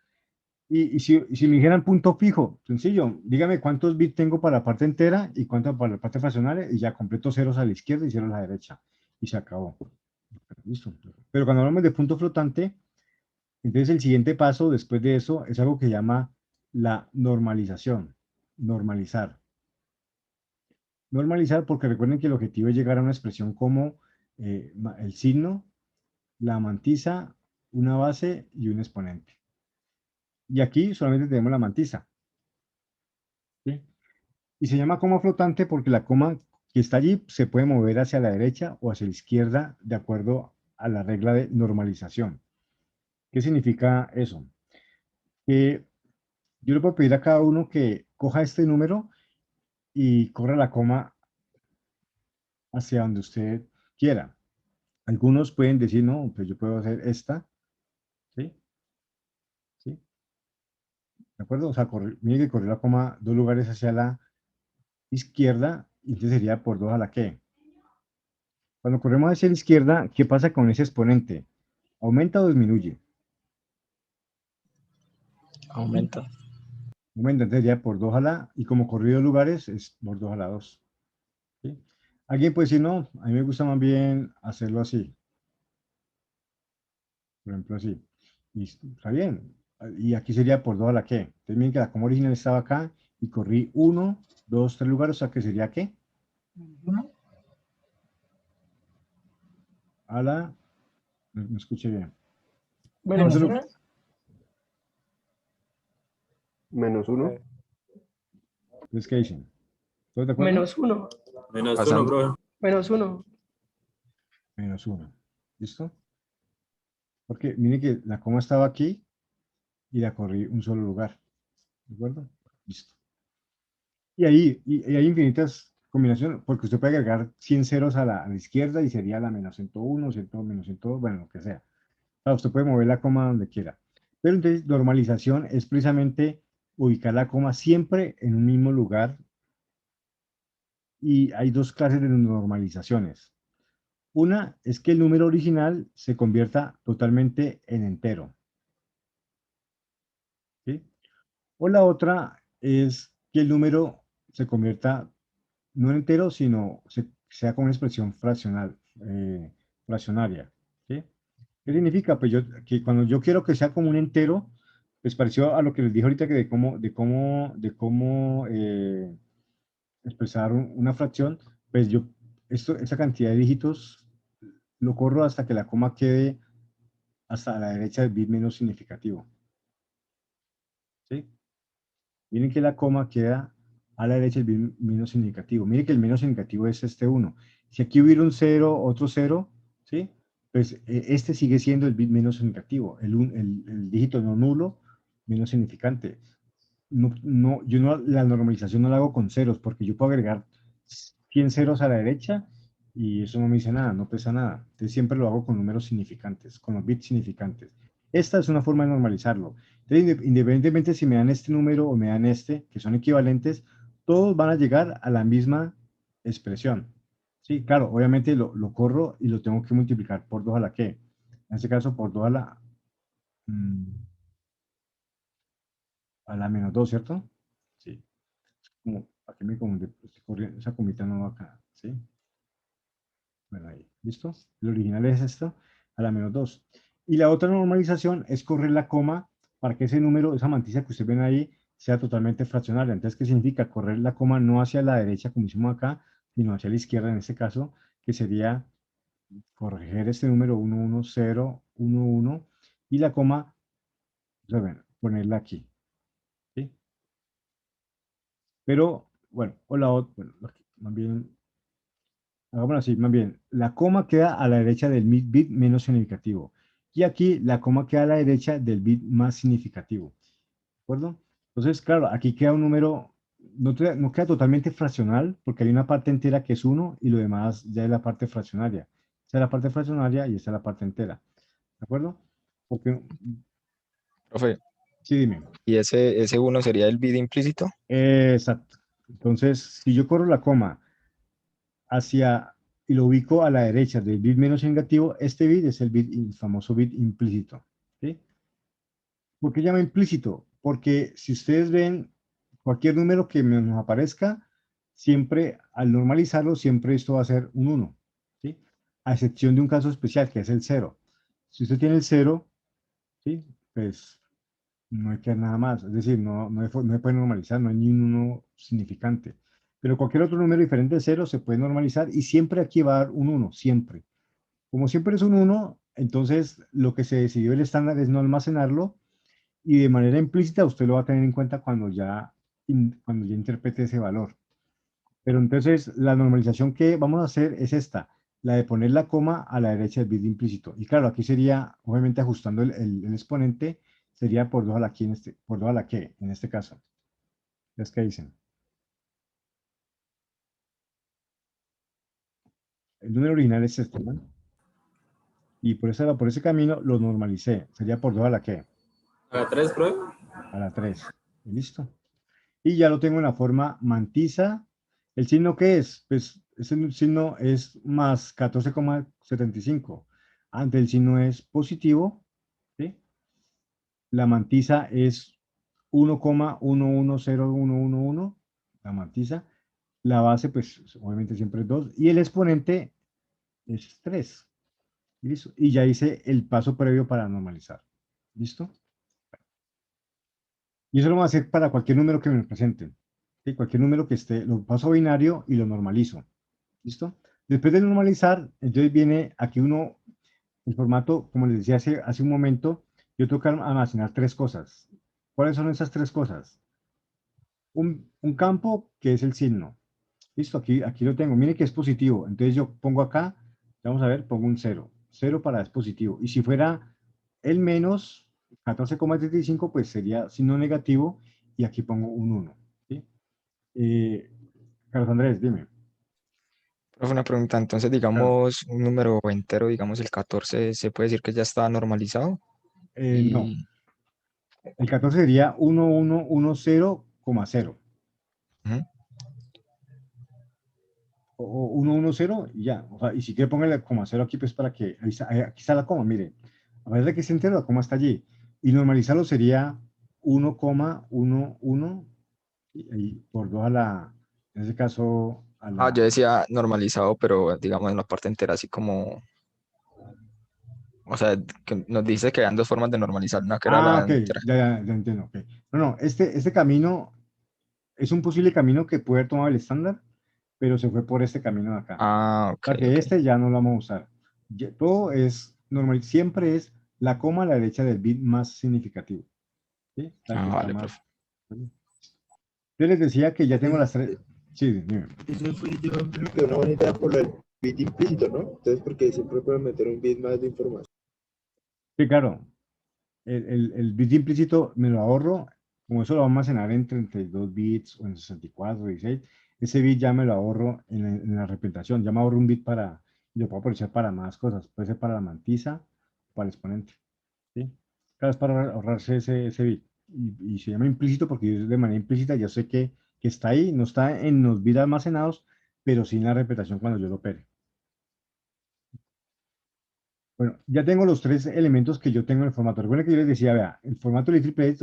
Y si me dijeran punto fijo, sencillo, dígame cuántos bits tengo para la parte entera y cuánto para la parte fraccionaria y ya completo ceros a la izquierda y ceros a la derecha. Y se acabó. Listo. Pero cuando hablamos de punto flotante, entonces el siguiente paso después de eso es algo que se llama la normalización. Normalizar. Normalizar porque recuerden que el objetivo es llegar a una expresión como el signo, la mantisa, una base y un exponente. Y aquí solamente tenemos la mantisa. ¿Sí? Y se llama coma flotante porque la coma que está allí se puede mover hacia la derecha o hacia la izquierda de acuerdo a la regla de normalización. ¿Qué significa eso? Que yo le puedo pedir a cada uno que coja este número y corra la coma hacia donde usted quiera. Algunos pueden decir, no, pues yo puedo hacer esta, ¿sí? ¿Sí? ¿De acuerdo? O sea, mire que correr la coma 2 lugares hacia la izquierda, y entonces sería por 2 a la que. Cuando corremos hacia la izquierda, ¿qué pasa con ese exponente? ¿Aumenta o disminuye?
Aumenta.
Aumenta, entonces sería por 2 a la, y como corrí 2 lugares, es por 2 a la 2. ¿Sí? Alguien puede decir, no, a mí me gusta más bien hacerlo así. Por ejemplo, así. Y está bien. Y aquí sería por 2 a la que. Entonces miren que la coma original estaba acá y corrí 1, 2, 3 lugares, o sea que sería ¿qué? A la, no escuché bien.
Menos
Entonces,
uno.
Menos 1.
entonces, ¿qué dicen? ¿Todos de acuerdo?
Menos uno.
Menos
Pasando.
uno, profe.
Menos uno.
Menos 1. ¿Listo? Porque miren que la coma estaba aquí y la corrí un solo lugar. ¿De acuerdo? Listo. Y ahí y hay infinitas combinaciones, porque usted puede agregar 100 ceros a la izquierda y sería la menos 101, menos 102, bueno, lo que sea. Claro, usted puede mover la coma donde quiera. Pero entonces, normalización es precisamente ubicar la coma siempre en un mismo lugar. Y hay dos clases de normalizaciones. Una es que el número original se convierta totalmente en entero. ¿Sí? O la otra es que el número se convierta no en entero, sino sea como una expresión fraccional, fraccionaria. ¿Sí? ¿Qué significa? Pues que cuando yo quiero que sea como un entero, pues pareció a lo que les dije ahorita que de cómo expresar una fracción, pues esa cantidad de dígitos lo corro hasta que la coma quede hasta la derecha del bit menos significativo. ¿Sí? Miren que la coma queda a la derecha del bit menos significativo. Miren que el menos significativo es este 1. Si aquí hubiera un 0, otro 0, ¿sí? Pues este sigue siendo el bit menos significativo, el dígito no nulo menos significante. La normalización no la hago con ceros, porque yo puedo agregar 100 ceros a la derecha y eso no me dice nada, no pesa nada. Entonces siempre lo hago con números significantes, con los bits significantes. Esta es una forma de normalizarlo. Entonces, independientemente si me dan este número o me dan este, que son equivalentes, todos van a llegar a la misma expresión. Sí, claro, obviamente lo corro y lo tengo que multiplicar por 2 a la que. En este caso, por 2 a la menos 2, ¿cierto? Sí. Como, aquí me confundí, esa comita no va acá, ¿sí? Bueno, ahí, ¿listo? El original es esto, a la menos 2. Y la otra normalización es correr la coma para que ese número, esa mantisa que ustedes ven ahí, sea totalmente fraccionaria. Entonces, ¿qué significa? Correr la coma no hacia la derecha, como hicimos acá, sino hacia la izquierda en este caso, que sería corregir este número 11011 y la coma, ponerla aquí, ¿sí? Pero, bueno, o la otra, bueno, más bien, hagámoslo así, más bien, la coma queda a la derecha del bit menos significativo. Y aquí la coma queda a la derecha del bit más significativo. ¿De acuerdo? Entonces, claro, aquí queda un número, no queda totalmente fraccional, porque hay una parte entera que es 1 y lo demás ya es la parte fraccionaria. Esta es la parte fraccionaria y esta es la parte entera. ¿De acuerdo? Porque,
Profe,
sí, dime.
¿y ese uno sería el bit implícito?
Exacto. Entonces, si yo corro la coma hacia y lo ubico a la derecha del bit menos negativo, este bit es el famoso bit implícito. ¿Sí? ¿Por qué llama implícito? Porque si ustedes ven cualquier número que nos aparezca, siempre al normalizarlo, siempre esto va a ser un 1. ¿Sí? a excepción de un caso especial, que es el 0. Si usted tiene el 0, ¿sí? Pues no hay que hacer nada más. Es decir, no se puede normalizar, no hay ni un 1 significante. Pero cualquier otro número diferente de 0 se puede normalizar y siempre aquí va a dar un 1, siempre. Como siempre es un 1, entonces lo que se decidió el estándar es no almacenarlo y de manera implícita usted lo va a tener en cuenta cuando ya interprete ese valor. Pero entonces la normalización que vamos a hacer es esta, la de poner la coma a la derecha del bit implícito. Y claro, aquí sería, obviamente ajustando el exponente, sería por 2 a la q por 2 a la que en este caso. ¿Es que dicen? El número original es este, ¿no? Y por ese camino lo normalicé. Sería por 2 a la que.
¿A la 3, profe?
A la 3. ¿Listo? Y ya lo tengo en la forma mantisa. ¿El signo qué es? Pues ese signo es más 14,75. Antes el signo es positivo, ¿sí? La mantisa es 1,110111, la mantisa. La base, pues obviamente siempre es 2. Y el exponente es 3. ¿Listo? Y ya hice el paso previo para normalizar. ¿Listo? Y eso lo voy a hacer para cualquier número que me presenten. ¿Sí? Cualquier número que esté, lo paso a binario y lo normalizo. ¿Listo? Después de normalizar, entonces viene aquí el formato, como les decía hace un momento, yo tengo que almacenar 3 cosas. ¿Cuáles son esas 3 cosas? Un campo que es el signo. Listo, aquí lo tengo. Mire que es positivo. Entonces yo pongo acá, vamos a ver, pongo un 0. 0 para es positivo. Y si fuera el menos 14,35, pues sería signo negativo. Y aquí pongo un 1. ¿Sí? Carlos Andrés, dime.
Profe, una pregunta, entonces
Claro.
digamos un número entero, digamos el 14, ¿se puede decir que ya está normalizado?
No,
Y,
el 14 sería 1110,0.
ujú.
O 110 y ya. O sea, y si quiere póngale coma cero aquí, pues para que, aquí está la coma, mire. A ver de que se entera, la coma está allí. Y normalizarlo sería 1,11 y por 2 a la, en ese caso, a
Yo
la...
decía normalizado, pero digamos en la parte entera, así como, o sea, que nos dice que hay dos formas de normalizar, una que era
Ah,
la
ok,
entera.
ya entiendo, ok. No, este camino es un posible camino que puede haber tomado el estándar, pero se fue por este camino de acá.
Ok,
O sea que
ok.
este ya no lo vamos a usar. Todo es normal, siempre es la coma a la derecha del bit más significativo. ¿Sí? O sea, que está
Vale,
más.
profe.
Yo les decía que ya tengo
Eso,
las 3. Sí, dime.
eso fue, yo creo que una buena idea por el bit implícito, ¿no? Entonces, porque siempre pueden meter un bit más de información.
Sí, claro. El bit implícito me lo ahorro. Como eso lo va a almacenar en 32 bits o en 64, 16. Ese bit ya me lo ahorro en la representación. Ya me ahorro un bit y lo puedo aprovechar para más cosas. Puede ser para la mantisa, para el exponente. ¿Sí? Claro, es para ahorrarse ese bit. Y se llama implícito porque yo de manera implícita ya sé que está ahí, no está en los bits almacenados, pero sí en la representación cuando yo lo opere. Bueno, ya tengo los 3 elementos que yo tengo en el formato. Recuerden que yo les decía, vea, el formato de triple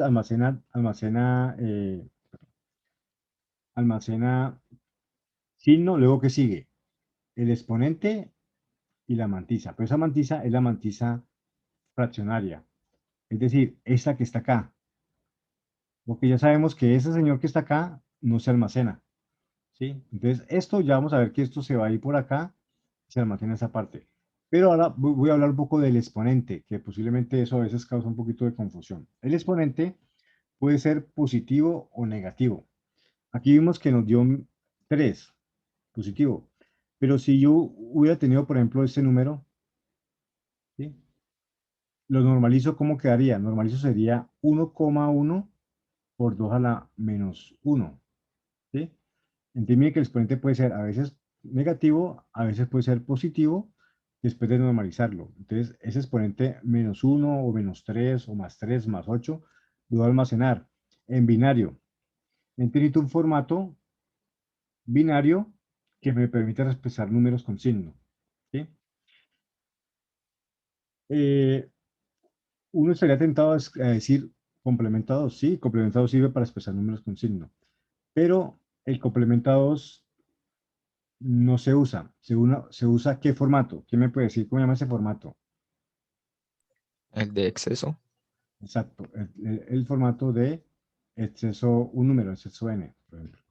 almacena signo, luego que sigue el exponente y la mantisa. Pero esa mantisa es la mantisa fraccionaria, es decir, esta que está acá. Porque ya sabemos que ese señor que está acá no se almacena, ¿sí? Entonces, esto ya vamos a ver que esto se va a ir por acá, se almacena esa parte. Pero ahora voy a hablar un poco del exponente, que posiblemente eso a veces causa un poquito de confusión. El exponente puede ser positivo o negativo. Aquí vimos que nos dio 3, positivo. Pero si yo hubiera tenido, por ejemplo, este número, ¿sí? Lo normalizo, ¿cómo quedaría? Normalizo sería 1,1 por 2 a la menos 1. ¿Sí? Entiende que el exponente puede ser a veces negativo, a veces puede ser positivo, después de normalizarlo. Entonces, ese exponente menos 1 o menos 3 o más 3 más 8 lo voy a almacenar en binario. Necesito un formato binario que me permita expresar números con signo. ¿Sí? Eh, Uno estaría tentado a decir complementados. Sí, complementados sirve para expresar números con signo. Pero el complementados No se usa. Se usa ¿qué formato? ¿Quién me puede decir cómo se llama ese formato?
El de exceso.
Exacto. El formato de exceso, un número, exceso n, por ejemplo.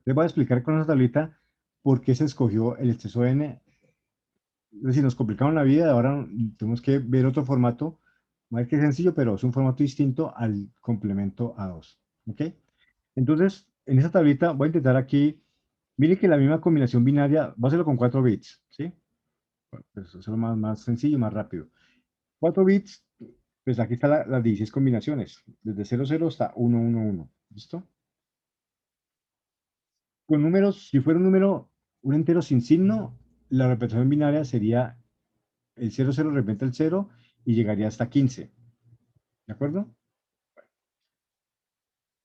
Les voy a explicar con esa tablita por qué se escogió el exceso n. Es decir, nos complicaron la vida, ahora tenemos que ver otro formato. Más que sencillo, pero es un formato distinto al complemento A2. ¿Ok? Entonces, en esta tablita voy a intentar aquí, mire que la misma combinación binaria, va a hacerlo con 4 bits, ¿sí? Bueno, pues eso es lo más sencillo, más rápido. 4 bits, pues aquí están las 16 combinaciones, desde 00 hasta 111, ¿listo? Con números, si fuera un número, un entero sin signo, la representación binaria sería el 00 representa el 0 y llegaría hasta 15, ¿de acuerdo?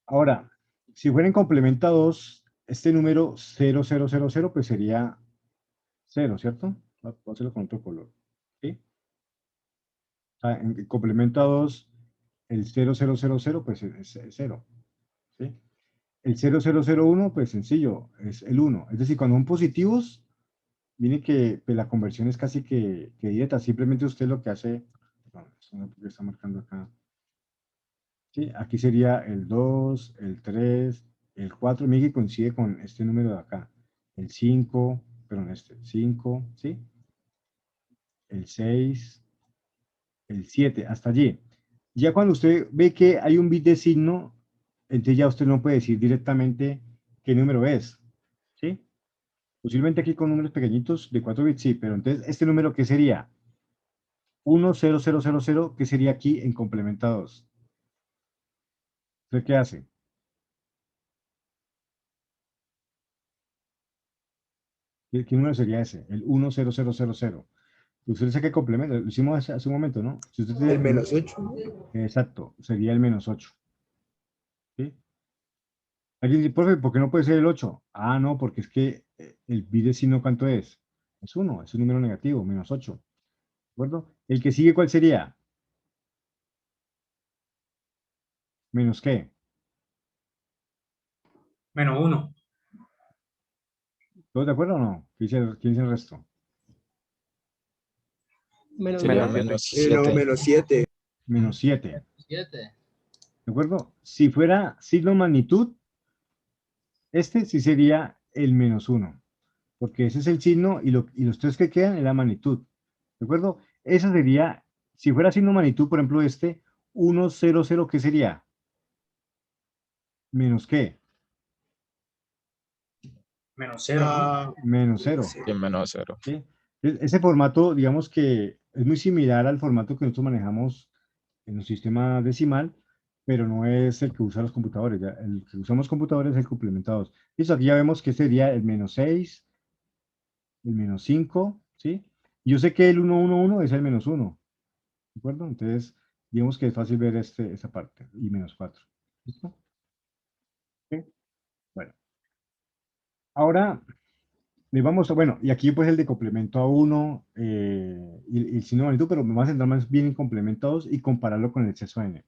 Ahora, si fuera en complemento a 2, este número 0000 pues sería 0, ¿cierto? Voy a hacerlo con otro color, ¿sí? O sea, en complemento a 2, el 0000 pues es 0, ¿sí? El 0001 pues sencillo, es el 1. Es decir, cuando son positivos, miren que pues, la conversión es casi que directa. Simplemente usted lo que hace, perdón, esto no porque está marcando acá. Sí, aquí sería el 2, el 3, el 4, miren que coincide con este número de acá. El 5, perdón, este, 5, ¿sí? El 6, el 7, hasta allí. Ya cuando usted ve que hay un bit de signo, entonces ya usted no puede decir directamente qué número es, ¿sí? Posiblemente aquí con números pequeñitos de 4 bits, sí, pero entonces este número, ¿qué sería? 10000, ¿qué sería aquí en complementados? ¿Usted qué hace? ¿Qué número sería ese? El 10000. Usted sabe que complementa, lo hicimos hace un momento, ¿no? Si usted
El
tiene,
-8.
exacto, sería el -8, ¿sí? Alguien dice, profe, ¿por qué no puede ser el 8? Ah, no, porque es que el bit de signo, ¿cuánto es? Es 1, es un número negativo, -8. ¿De acuerdo? El que sigue, ¿cuál sería? ¿Menos qué?
-1.
¿Todos de acuerdo o no? ¿Quién dice el resto?
Menos
Sería
nueve.
menos
No,
7.
-7.
-7.
7.
¿De acuerdo? Si fuera signo magnitud, este sí sería el -1, porque ese es el signo y los tres que quedan es la magnitud. ¿De acuerdo? Eso sería, si fuera signo magnitud, por ejemplo, este 100, ¿qué sería? ¿Menos qué?
-0, ¿no?
Menos 0.
Sí.
Y menos 0.
¿Sí? Ese formato, digamos que es muy similar al formato que nosotros manejamos en el sistema decimal, pero no es el que usan los computadores. El que usamos los computadores es el complementados. Listo, aquí ya vemos que sería el -6, el -5, ¿sí? Y yo sé que el 111 es el -1, ¿de acuerdo? Entonces, digamos que es fácil ver esta parte, y -4. ¿Listo? ¿Sí? Bueno, ahora vamos a, bueno, y aquí pues el de complemento a 1 y el signo de magnitud, pero me voy a centrar más bien en complementados y compararlo con el exceso n.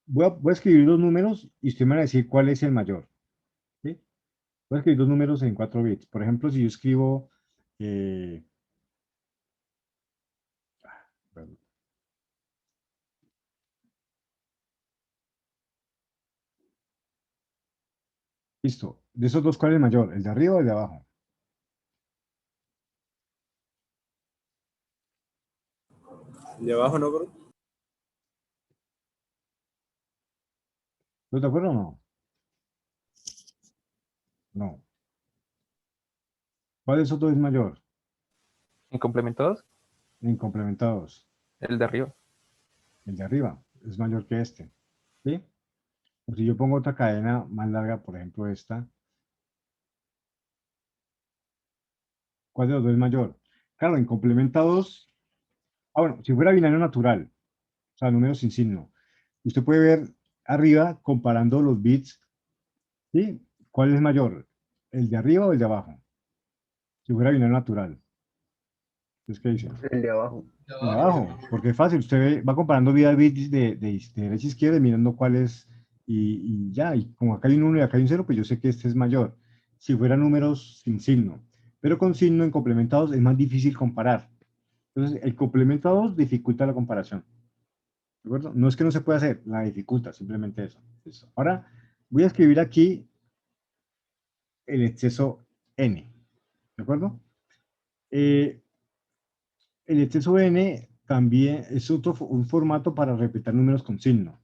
Voy a escribir dos números y usted me va a decir cuál es el mayor, ¿sí? Voy a escribir dos números en 4 bits. Por ejemplo, si yo escribo, eh, perdón, listo, de esos dos, ¿cuál es el mayor? ¿El de arriba o el de abajo?
De abajo, ¿no, bro?
¿Estás de acuerdo o no? No. ¿Cuál de esos dos es mayor?
¿En complementados?
En complementados.
El de arriba.
El de arriba es mayor que este, ¿sí? O si yo pongo otra cadena más larga, por ejemplo esta, ¿cuál de los dos es mayor? Claro, en complementados, bueno, si fuera binario natural, o sea, números sin signo, usted puede ver arriba comparando los bits, ¿sí? ¿Cuál es mayor? ¿El de arriba o el de abajo? Si fuera binario natural. ¿Es qué dice?
El de abajo.
El de abajo, porque es fácil, usted va comparando vida bits de derecha a izquierda, y mirando cuál es, y ya, y como acá hay un 1 y acá hay un 0, pues yo sé que este es mayor. si fueran números sin signo, pero con signo en complementados es más difícil comparar. Entonces, el complemento a 2 dificulta la comparación. ¿De acuerdo? No es que no se pueda hacer, la dificulta, simplemente eso. Listo. Ahora, voy a escribir aquí el exceso n. ¿De acuerdo? El exceso n también es un formato para representar números con signo,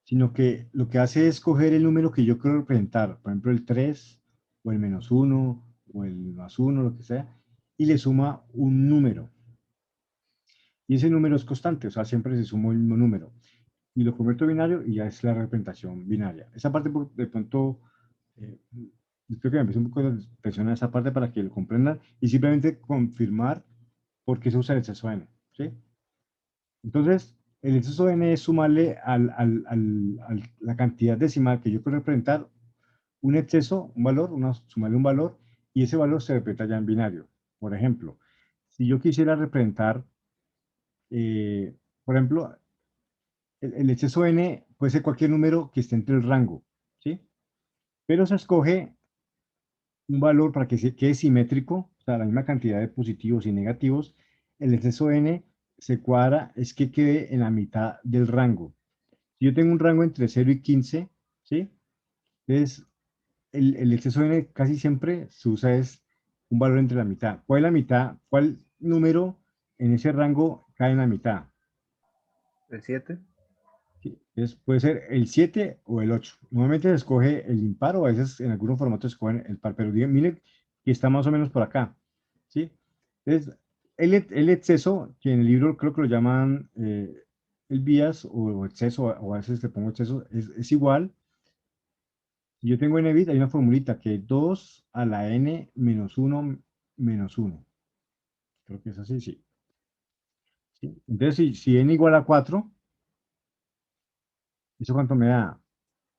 sino que lo que hace es coger el número que yo quiero representar, por ejemplo el 3, o el -1, o el +1, lo que sea, y le suma un número. Y ese número es constante, o sea, siempre se suma el mismo número. Y lo convierto a binario y ya es la representación binaria. Esa parte de pronto, creo que me empecé un poco de presión a esa parte para que lo comprendan y simplemente confirmar por qué se usa el exceso n, ¿sí? Entonces, el exceso n es sumarle a la cantidad decimal que yo quiero representar un exceso, un valor, sumarle un valor, y ese valor se representa ya en binario. Por ejemplo, si yo quisiera representar, por ejemplo, el exceso n puede ser cualquier número que esté entre el rango, ¿sí? Pero se escoge un valor para que quede simétrico, o sea, la misma cantidad de positivos y negativos. El exceso n se cuadra, es que quede en la mitad del rango. Si yo tengo un rango entre 0 y 15, ¿sí? Entonces, el exceso n casi siempre se usa es un valor entre la mitad. ¿Cuál es la mitad? ¿Cuál número en ese rango cae en la mitad?
¿El 7?
Sí, puede ser el 7 o el 8. Normalmente se escoge el impar o a veces en algunos formatos se escogen el par, pero miren que está más o menos por acá. ¿Sí? Entonces, el exceso, que en el libro creo que lo llaman el bias o exceso, o a veces le pongo exceso, es igual. Si yo tengo n bits, hay una formulita que es 2 a la n menos 1 menos 1. Creo que es así, sí. ¿Sí? Entonces, si n igual a 4, ¿eso cuánto me da?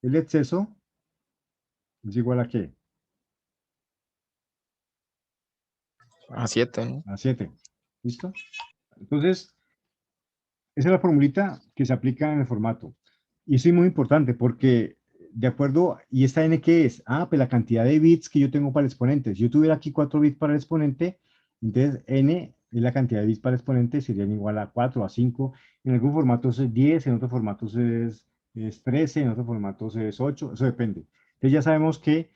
El exceso es igual a ¿qué?
A 7, ¿no?
A 7. ¿Listo? Entonces, esa es la formulita que se aplica en el formato. Y eso es muy importante porque, de acuerdo, ¿y esta n qué es? Ah, pues la cantidad de bits que yo tengo para el exponente. Si yo tuviera aquí 4 bits para el exponente, entonces n es la cantidad de bits para el exponente, serían igual a 4, a 5. En algún formato es 10, en otros formatos es 13, en otros formatos es 8, eso depende. Entonces ya sabemos que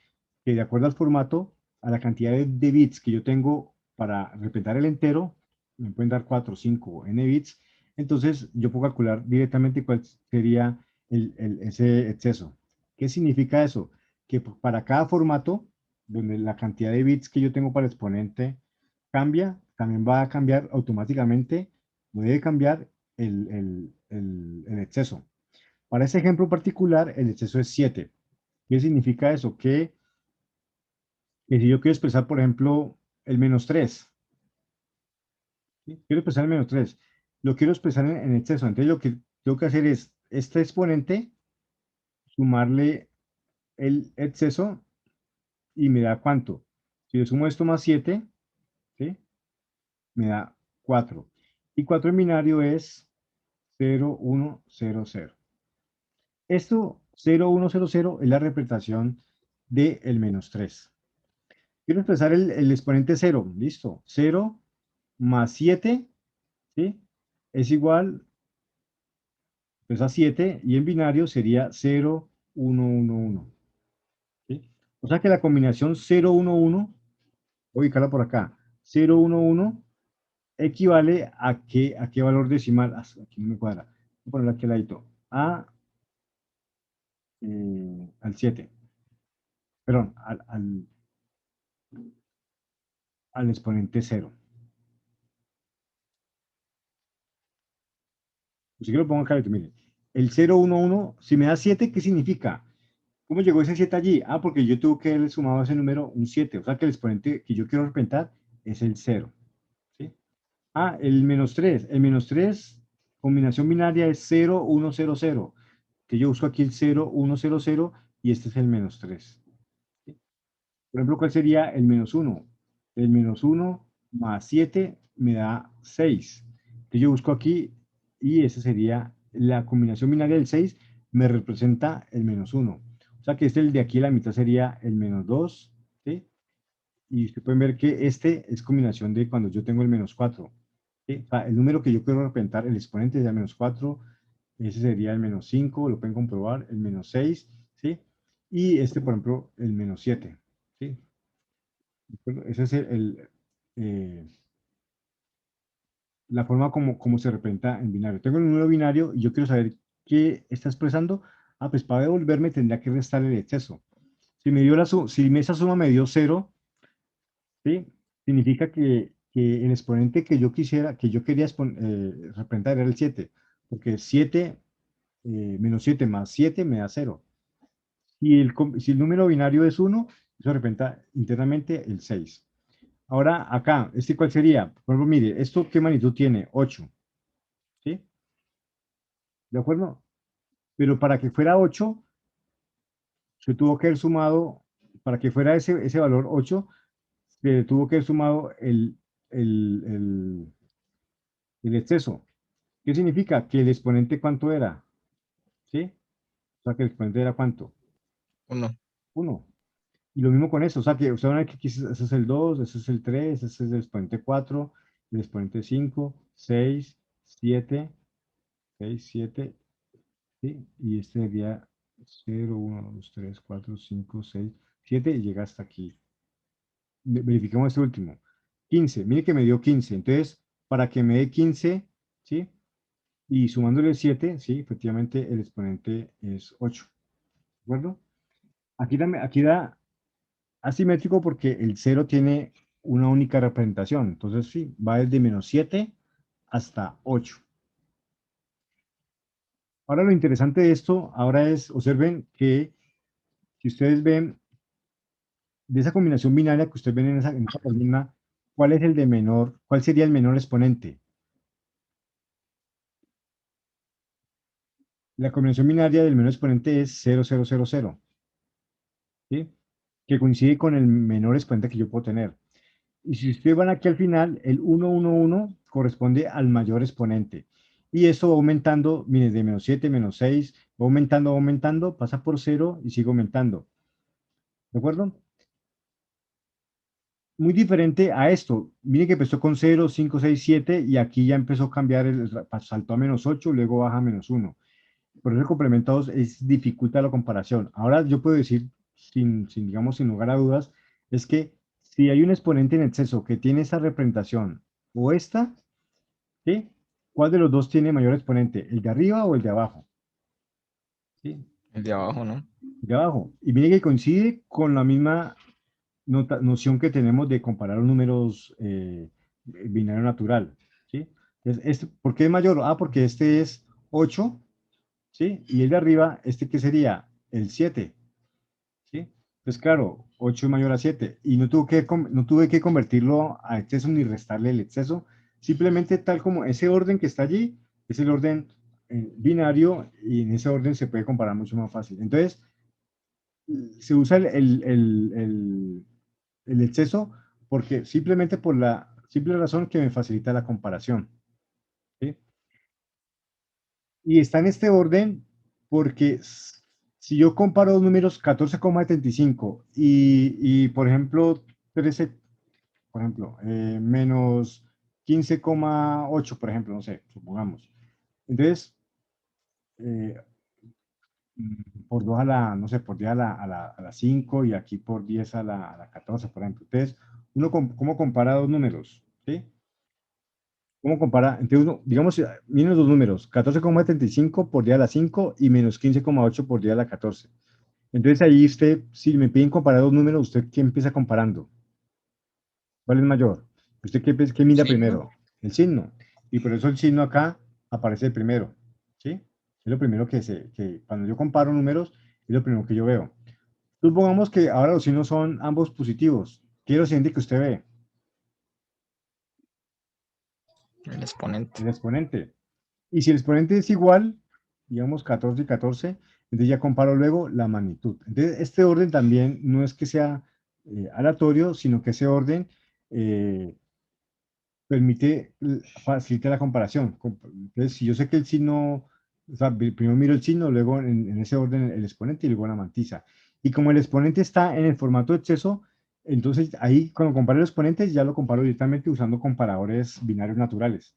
de acuerdo al formato, a la cantidad de bits que yo tengo para representar el entero, me pueden dar 4, 5, n bits. Entonces, yo puedo calcular directamente cuál sería ese exceso. ¿Qué significa eso? Que para cada formato, donde la cantidad de bits que yo tengo para el exponente cambia, también va a cambiar automáticamente, debe cambiar el exceso. Para ese ejemplo particular, el exceso es 7. ¿Qué significa eso? Que si yo quiero expresar, por ejemplo, el -3, ¿sí? Quiero expresar el -3, lo quiero expresar en exceso. Entonces lo que tengo que hacer es este exponente, sumarle el exceso y me da ¿cuánto? Si yo sumo esto más 7, ¿sí? Me da 4. Y 4 en binario es 0, 1, 0, 0. Esto, 0, 1, 0, 0, es la representación del -3. Quiero expresar el exponente 0, listo. 0 más 7, ¿sí? Es igual pues a 7 y en binario sería 0, 1, 1, 1. ¿Sí? O sea que la combinación 0, 1, 1, voy a ubicarla por acá, 0, 1, 1 equivale a qué valor decimal, aquí no me cuadra, voy a ponerlo aquí al ladito, al 7, perdón, al exponente 0. Si quiero lo pongo acá, miren, el 0, 1, 1, si me da 7, ¿qué significa? ¿Cómo llegó ese 7 allí? Ah, porque yo tuve que haberle sumado a ese número un 7, o sea que el exponente que yo quiero representar es el 0. ¿Sí? Ah, el -3. El -3, combinación binaria es 0, 1, 0, 0. Que yo uso aquí el 0, 1, 0, 0 y este es el -3. ¿Sí? Por ejemplo, ¿cuál sería el -1? El -1 más 7 me da 6. Que yo busco aquí y esa sería la combinación binaria del 6, me representa el -1. O sea que este el de aquí, la mitad sería el -2 ¿sí? Y ustedes pueden ver que este es combinación de cuando yo tengo el -4. ¿Sí? O sea, el número que yo quiero representar, el exponente sería -4, ese sería el -5, lo pueden comprobar, el -6, ¿sí? Y este, por ejemplo, el -7, ¿sí? Ese es la forma como se representa en binario. Tengo el número binario y yo quiero saber qué está expresando. Ah, pues para devolverme tendría que restar el exceso. Si me dio si esa suma me dio 0, ¿sí? Significa que el exponente que yo quisiera, que yo quería representar era el 7, porque 7 -7 más 7 me da 0. Si el número binario es 1, eso representa internamente el 6. Ahora, acá, ¿cuál sería? Por ejemplo, mire, ¿esto qué magnitud tiene? 8, ¿sí? ¿De acuerdo? Pero para que fuera 8, se tuvo que haber sumado, para que fuera ese valor 8, se tuvo que haber sumado el, el, el exceso. ¿Qué significa? Que el exponente, ¿cuánto era? ¿Sí? O sea, que el exponente era ¿cuánto?
1.
1. Y lo mismo con eso, o sea, que usted van a ver que aquí ese es el 2, ese es el 3, ese es el exponente 4, el exponente 5, 6, 7, 6, 7, ¿sí? Y este sería 0, 1, 2, 3, 4, 5, 6, 7 y llega hasta aquí. Verifiquemos este último. 15, mire que me dio 15. Entonces, para que me dé 15, ¿sí? Y sumándole 7, ¿sí? Efectivamente, el exponente es 8. ¿De acuerdo? Aquí da asimétrico porque el 0 tiene una única representación. Entonces, sí, va desde -7 hasta 8. Ahora lo interesante de esto, ahora es, observen que si ustedes ven de esa combinación binaria que ustedes ven en esa columna, ¿cuál es el de menor? ¿Cuál sería el menor exponente? La combinación binaria del menor exponente es 0, 0, 0, 0, ¿sí? Que coincide con el menor exponente que yo puedo tener. Y si ustedes van aquí al final, el 1, 1, 1 corresponde al mayor exponente. Y eso va aumentando, miren, de -7, -6, va aumentando, pasa por 0 y sigue aumentando. ¿De acuerdo? Muy diferente a esto. Miren que empezó con 0, 5, 6, 7 y aquí ya empezó a cambiar, saltó a -8, luego baja a -1. Por eso el complemento 2 dificulta la comparación. Ahora yo puedo decir, digamos, sin lugar a dudas, es que si hay un exponente en exceso que tiene esa representación o esta, ¿sí? ¿Cuál de los dos tiene mayor exponente? ¿El de arriba o el de abajo? ¿Sí?
El de abajo, ¿no?
El de abajo. Y mire que coincide con la misma noción que tenemos de comparar los números binario natural. ¿Sí? Entonces, ¿por qué es mayor? Ah, porque este es 8, ¿sí? Y el de arriba, ¿qué sería? El 7, ¿sí? Entonces, claro, 8 es mayor a 7. Y no tuve que convertirlo a exceso ni restarle el exceso. Simplemente tal como ese orden que está allí, es el orden binario y en ese orden se puede comparar mucho más fácil. Entonces, se usa el exceso porque simplemente por la simple razón que me facilita la comparación. ¿Sí? Y está en este orden porque si yo comparo dos números 14,75 y por ejemplo, 13, por ejemplo, menos 15,8, por ejemplo, no sé, supongamos. Entonces, eh, por 2 a la, no sé, por 10 a la 5 y aquí por 10 a la 14, por ejemplo. Entonces, ¿cómo compara dos números? ¿Sí? ¿Cómo compara? Entonces, digamos, miren los dos números, 14,75 por 10 a la 5 y menos 15,8 por 10 a la 14. Entonces, ahí usted, si me piden comparar dos números, ¿usted qué empieza comparando? ¿Cuál es mayor? ¿Usted qué mira
Signo.
primero? El signo. Y por eso el signo acá aparece primero. ¿Sí? Es lo primero que cuando yo comparo números, es lo primero que yo veo. Supongamos que ahora los signos son ambos positivos. ¿Qué es lo siguiente que usted ve?
El exponente.
El exponente. Y si el exponente es igual, digamos 14 y 14, entonces ya comparo luego la magnitud. Entonces, este orden también no es que sea aleatorio, sino que ese orden facilita la comparación. Entonces, si yo sé que el signo, o sea, primero miro el signo, luego en ese orden el exponente y luego la mantisa. Y como el exponente está en el formato de exceso, Entonces, ahí cuando comparo los exponentes, ya lo comparo directamente usando comparadores binarios naturales.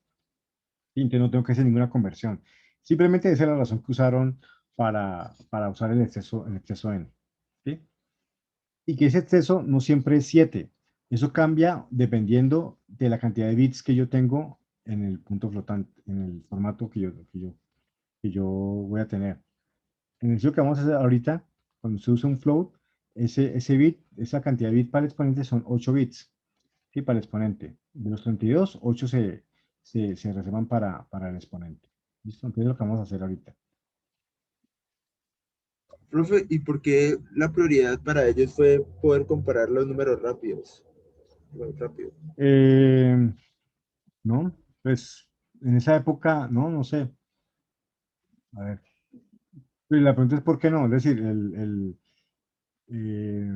Y entonces no tengo que hacer ninguna conversión. Simplemente esa es la razón que usaron para usar el exceso n. ¿Sí? Y que ese exceso no siempre es 7. Eso cambia dependiendo de la cantidad de bits que yo tengo en el punto flotante, en el formato que yo voy a tener. En el que vamos a hacer ahorita, cuando se usa un float, ese bit, esa cantidad de bits para el exponente son 8 bits, ¿sí? Para el exponente. De los 32, 8 se reservan para el exponente. ¿Listo? Entonces es lo que vamos a hacer ahorita.
Profe, ¿y por qué la prioridad para ellos fue poder comparar los números rápidos? Muy rápido.
¿No? Pues en esa época, no sé. A ver. Pues, la pregunta es ¿por qué no? Es decir, eh,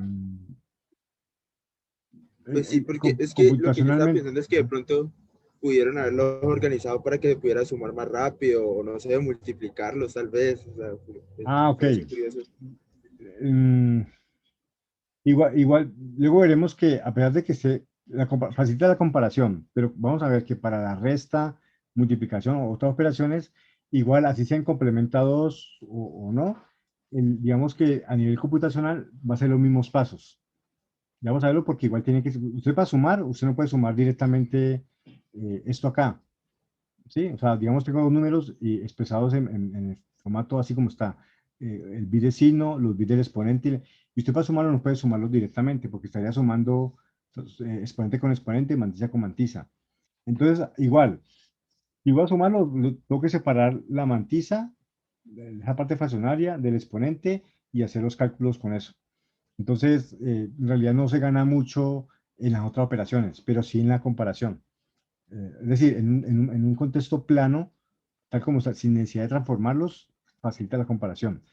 Pues sí, porque es que lo que yo estaba
computacionalmente.
pensando es que de pronto pudieron haberlo organizado para que se pudiera sumar más rápido, o no sé, multiplicarlos tal vez. O sea,
Ah,
me
ok.
parece curioso.
Mm, igual, luego veremos que a pesar de que facilita la comparación, pero vamos a ver que para la resta, multiplicación o otras operaciones, igual así sean complementados o no, digamos que a nivel computacional va a ser los mismos pasos. Ya vamos a verlo porque igual tiene que, usted para sumar, usted no puede sumar directamente esto acá, ¿sí? O sea, digamos tengo dos números expresados en el formato así como está, el bit de signo, los bits del exponente, y usted para sumarlo no puede sumarlos directamente porque estaría sumando exponente con exponente, mantisa con mantisa. Entonces, igual sumarlo, tengo que separar la mantisa, esa parte fraccionaria del exponente y hacer los cálculos con eso. Entonces, en realidad no se gana mucho en las otras operaciones, pero sí en la comparación. Es decir, en un contexto plano, tal como está, sin necesidad de transformarlos, facilita la comparación.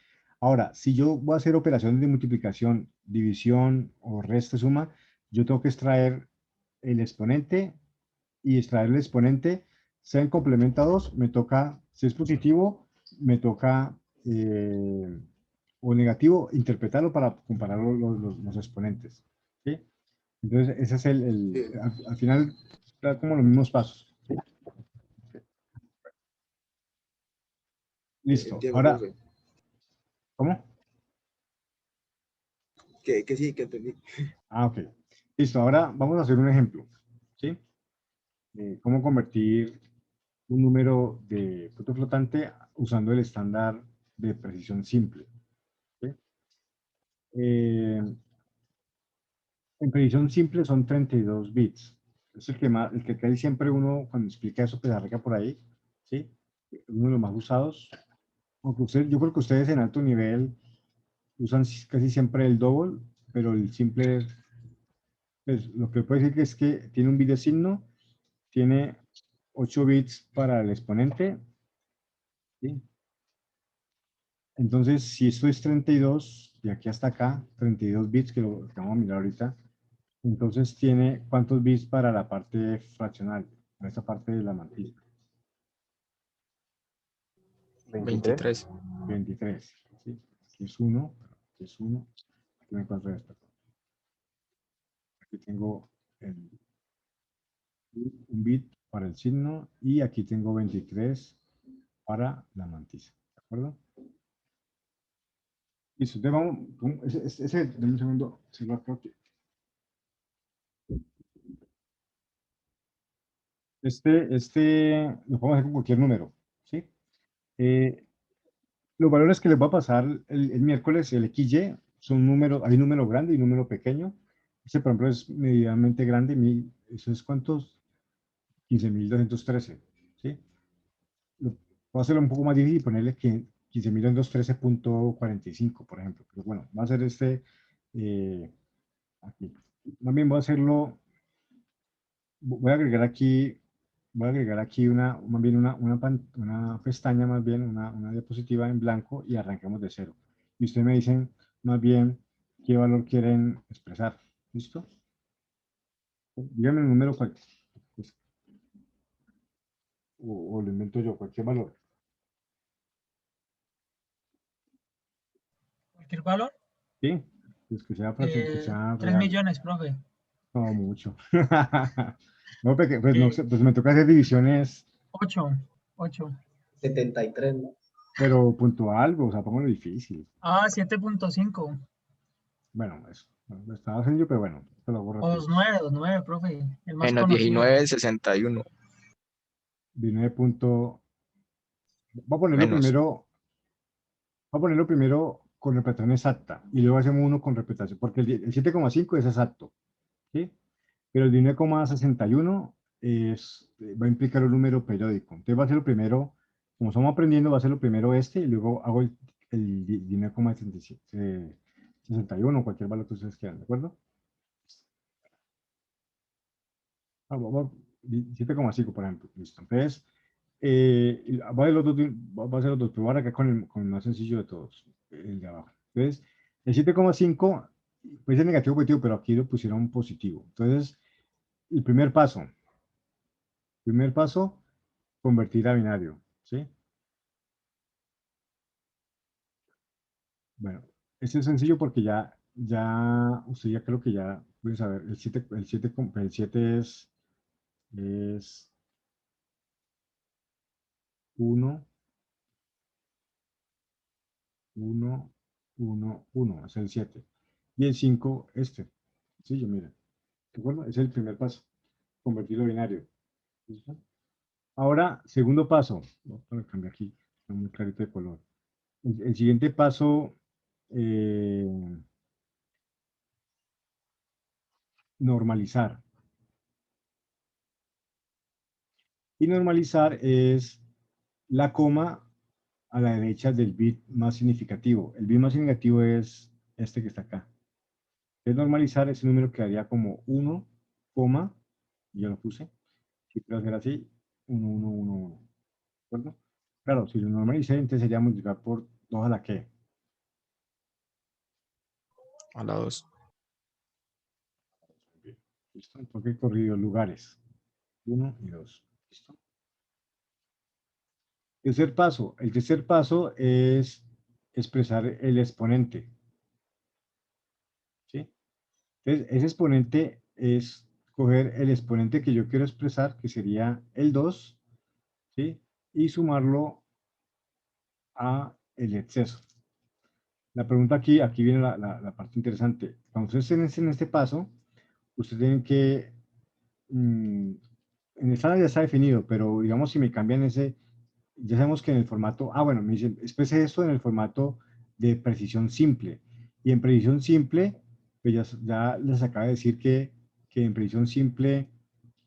Ahora, si yo voy a hacer operaciones de multiplicación, división o resta, suma, yo tengo que extraer el exponente y extraer el exponente, sean complementados, me toca, si es positivo, me toca, o negativo, interpretarlo para comparar los exponentes. ¿Sí? Entonces, ese es
Sí,
al final, da como los mismos pasos. ¿Sí? Listo.
entiendo,
Ahora,
profe.
¿cómo?
Que sí, que entendí.
Ah, ok. Listo. Ahora vamos a hacer un ejemplo. ¿Sí? Cómo convertir un número de punto flotante usando el estándar de precisión simple. ¿Sí? Eh, en precisión simple son 32 bits. Es el que casi siempre uno, cuando explica eso, pues arranca por ahí. ¿Sí? Uno de los más usados. Aunque yo creo que ustedes en alto nivel usan casi siempre el double, pero el simple, pues, lo que puede decir que es que tiene un bit de signo, tiene 8 bits para el exponente, ¿sí? Entonces, si esto es 32, de aquí hasta acá, 32 bits, que vamos a mirar ahorita, entonces tiene ¿cuántos bits para la parte fraccional? Para esta parte de la mantilla.
23.
23.
23, ¿sí? Aquí es 1, aquí es 1, aquí me encuentro esto. Aquí tengo un bit para el signo y aquí tengo 23 para la mantisa. ¿De acuerdo? Listo, entonces dame un segundo, se lo acabo aquí. Lo podemos hacer con cualquier número, ¿sí? Eh, los valores que les va a pasar el miércoles, el XY, son números, hay número grande y número pequeño. Este, por ejemplo, es medianamente grande, ¿eso es cuántos? 15.213, ¿sí? Puedo hacerlo un poco más difícil y ponerle que 15.213.45, por ejemplo. Pero bueno, va a ser eh, aquí. Más bien voy a hacerlo, voy a agregar aquí, más bien una pestaña, más bien una diapositiva en blanco y arrancamos de cero. Y ustedes me dicen más bien qué valor quieren expresar. ¿Listo? Díganme el número pues, o lo invento yo, cualquier valor.
Cualquier valor.
¿Sí? Pues que sea, que sea
3
real.
millones, profe.
No, mucho. No, porque, pues, no
Eh,
sé, pues me toca hacer divisiones,
8, 8.
73, ¿no?
pero puntual, o sea, pongo difícil.
Ah, 7.5.
Bueno, eso. No, estaba sencillo, pero bueno, te lo hago
O
rápido.
2.9, profe. El más
Menos
conocido.
19,61.
19 punto... Voy a ponerlo
Menos.
primero, voy a ponerlo primero con repetición exacta y luego hacemos uno con repetición, porque el 7,5 es exacto, ¿sí? Pero el 19,61 va a implicar un número periódico. Entonces va a ser lo primero, como estamos aprendiendo, va a ser lo primero este y luego hago el 19,61, cualquier valor que ustedes quieran, ¿de acuerdo? Ah, 7,5, por ejemplo. Listo. Entonces, voy a hacer los dos, voy a hacer los dos, pero ahora acá con el más sencillo de todos, el de abajo. Entonces, el 7,5 puede ser negativo o positivo, pero aquí lo pusieron positivo. Entonces, el primer paso, convertir a binario, ¿sí? Bueno, este es sencillo porque usted ya creo que ya pueden saber, el 7 es 1, 1, 1, 1, es el 7. Y el 5, sí, yo mira, ¿de acuerdo? Es el primer paso, convertirlo a binario. ¿Listo? Ahora, segundo paso, voy a cambiar aquí, está muy clarito de color. El siguiente paso, eh, normalizar. Y normalizar es la coma a la derecha del bit más significativo. El bit más significativo es este que está acá. Es normalizar ese número quedaría como 1, coma, yo lo puse. Si quiero hacer así, 1, 1, 1, 1. ¿De acuerdo? Claro, si lo normalicé, entonces sería multiplicar por 2 a la que.
A la 2.
¿Listo? Entonces he corrido lugares. 1 y 2. ¿Listo? Tercer paso. El tercer paso es expresar el exponente. ¿Sí? Entonces, ese exponente es coger el exponente que yo quiero expresar, que sería el 2, ¿sí? Y sumarlo a el exceso. La pregunta aquí viene la parte interesante. Cuando ustedes estén en este paso, ustedes tienen que, en el sala ya está definido, pero digamos si me cambian ya sabemos que en el formato, bueno, me dicen, exprese esto en el formato de precisión simple. Y en precisión simple, pues ya les acaba de decir que en precisión simple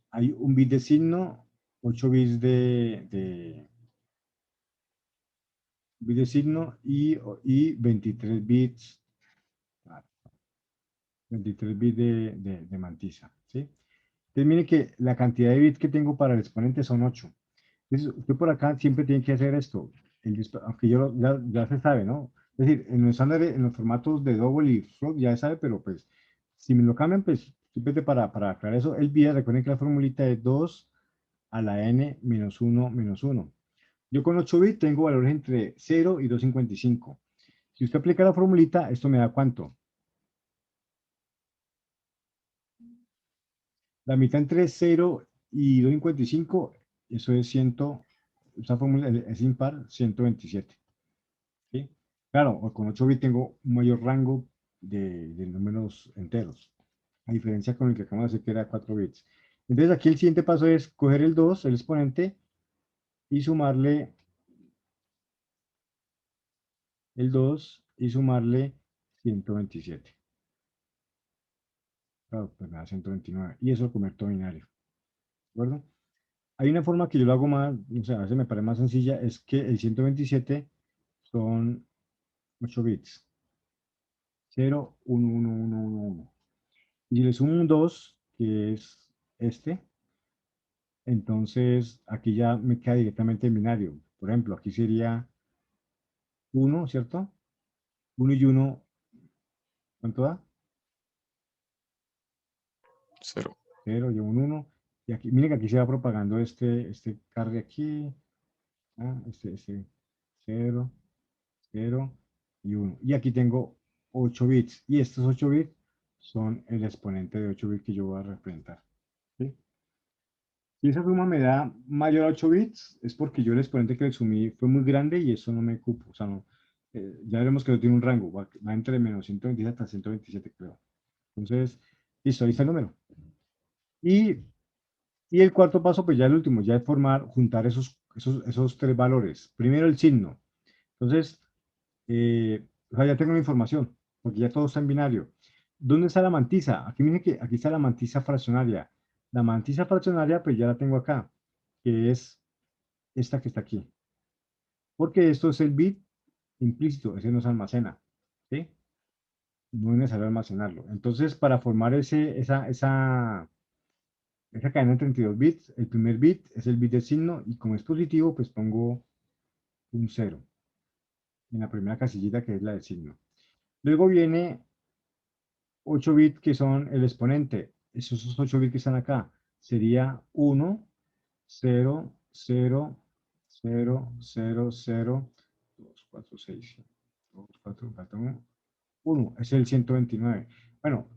hay un bit de signo, 8 bits bit de signo y 23 bits, 23 bits de mantisa, ¿sí? Entonces, mire que la cantidad de bits que tengo para el exponente son 8. Entonces, usted por acá siempre tiene que hacer esto, aunque ya se sabe, ¿no? Es decir, en los estándares, en los formatos de double y float ya se sabe, pero pues, si me lo cambian, pues, simplemente para aclarar eso, el vía, recuerden que la formulita es 2 a la n menos 1 menos 1. Yo con 8 bits tengo valores entre 0 y 255. Si usted aplica la formulita, esto me da ¿cuánto? La mitad entre 0 y 255, eso es 100, esa fórmula es impar, 127. ¿Sí? Claro, con 8 bits tengo un mayor rango de números enteros, a diferencia con el que acabamos de hacer que era 4 bits. Entonces aquí el siguiente paso es coger el 2, el exponente, y sumarle el 2 y sumarle 127. Claro, pues me da 129. Y eso lo convierto a binario. ¿De acuerdo? Hay una forma que yo lo hago más, o sea, a veces me parece más sencilla, es que el 127 son 8 bits. 0, 1, 1, 1, 1, 1. Y si le sumo un 2, que es este, entonces aquí ya me queda directamente en binario. Por ejemplo, aquí sería 1, ¿cierto? 1 y 1, ¿cuánto da?
0.
0 y un 1. Y aquí, miren que aquí se va propagando este carry aquí, este 0, 0 y 1. Y aquí tengo 8 bits. Y estos 8 bits son el exponente de 8 bits que yo voy a representar. ¿Sí? Si esa suma me da mayor a 8 bits, es porque yo el exponente que le sumí fue muy grande y eso no me cupo. O sea, no, ya veremos que no tiene un rango, va entre menos 127 hasta 127, creo. Entonces, listo, ahí está el número. Y el cuarto paso, pues ya el último, ya es juntar esos tres valores. Primero el signo. Entonces, o sea, ya tengo la información, porque ya todo está en binario. ¿Dónde está la mantisa? Aquí me dice que aquí está la mantisa fraccionaria. La mantisa fraccionaria, pues ya la tengo acá, que es esta que está aquí. Porque esto es el bit implícito, ese no se almacena. ¿Sí? No es necesario almacenarlo. Entonces, para formar esa cadena de 32 bits, el primer bit es el bit de signo y como es positivo, pues pongo un 0 en la primera casillita que es la de signo. Luego viene 8 bits que son el exponente. Esos 8 bits que están acá sería 1, 0, 0, 0, 0, 0, 2, 4, 6, 2, 4, 1. Es el 129. Bueno,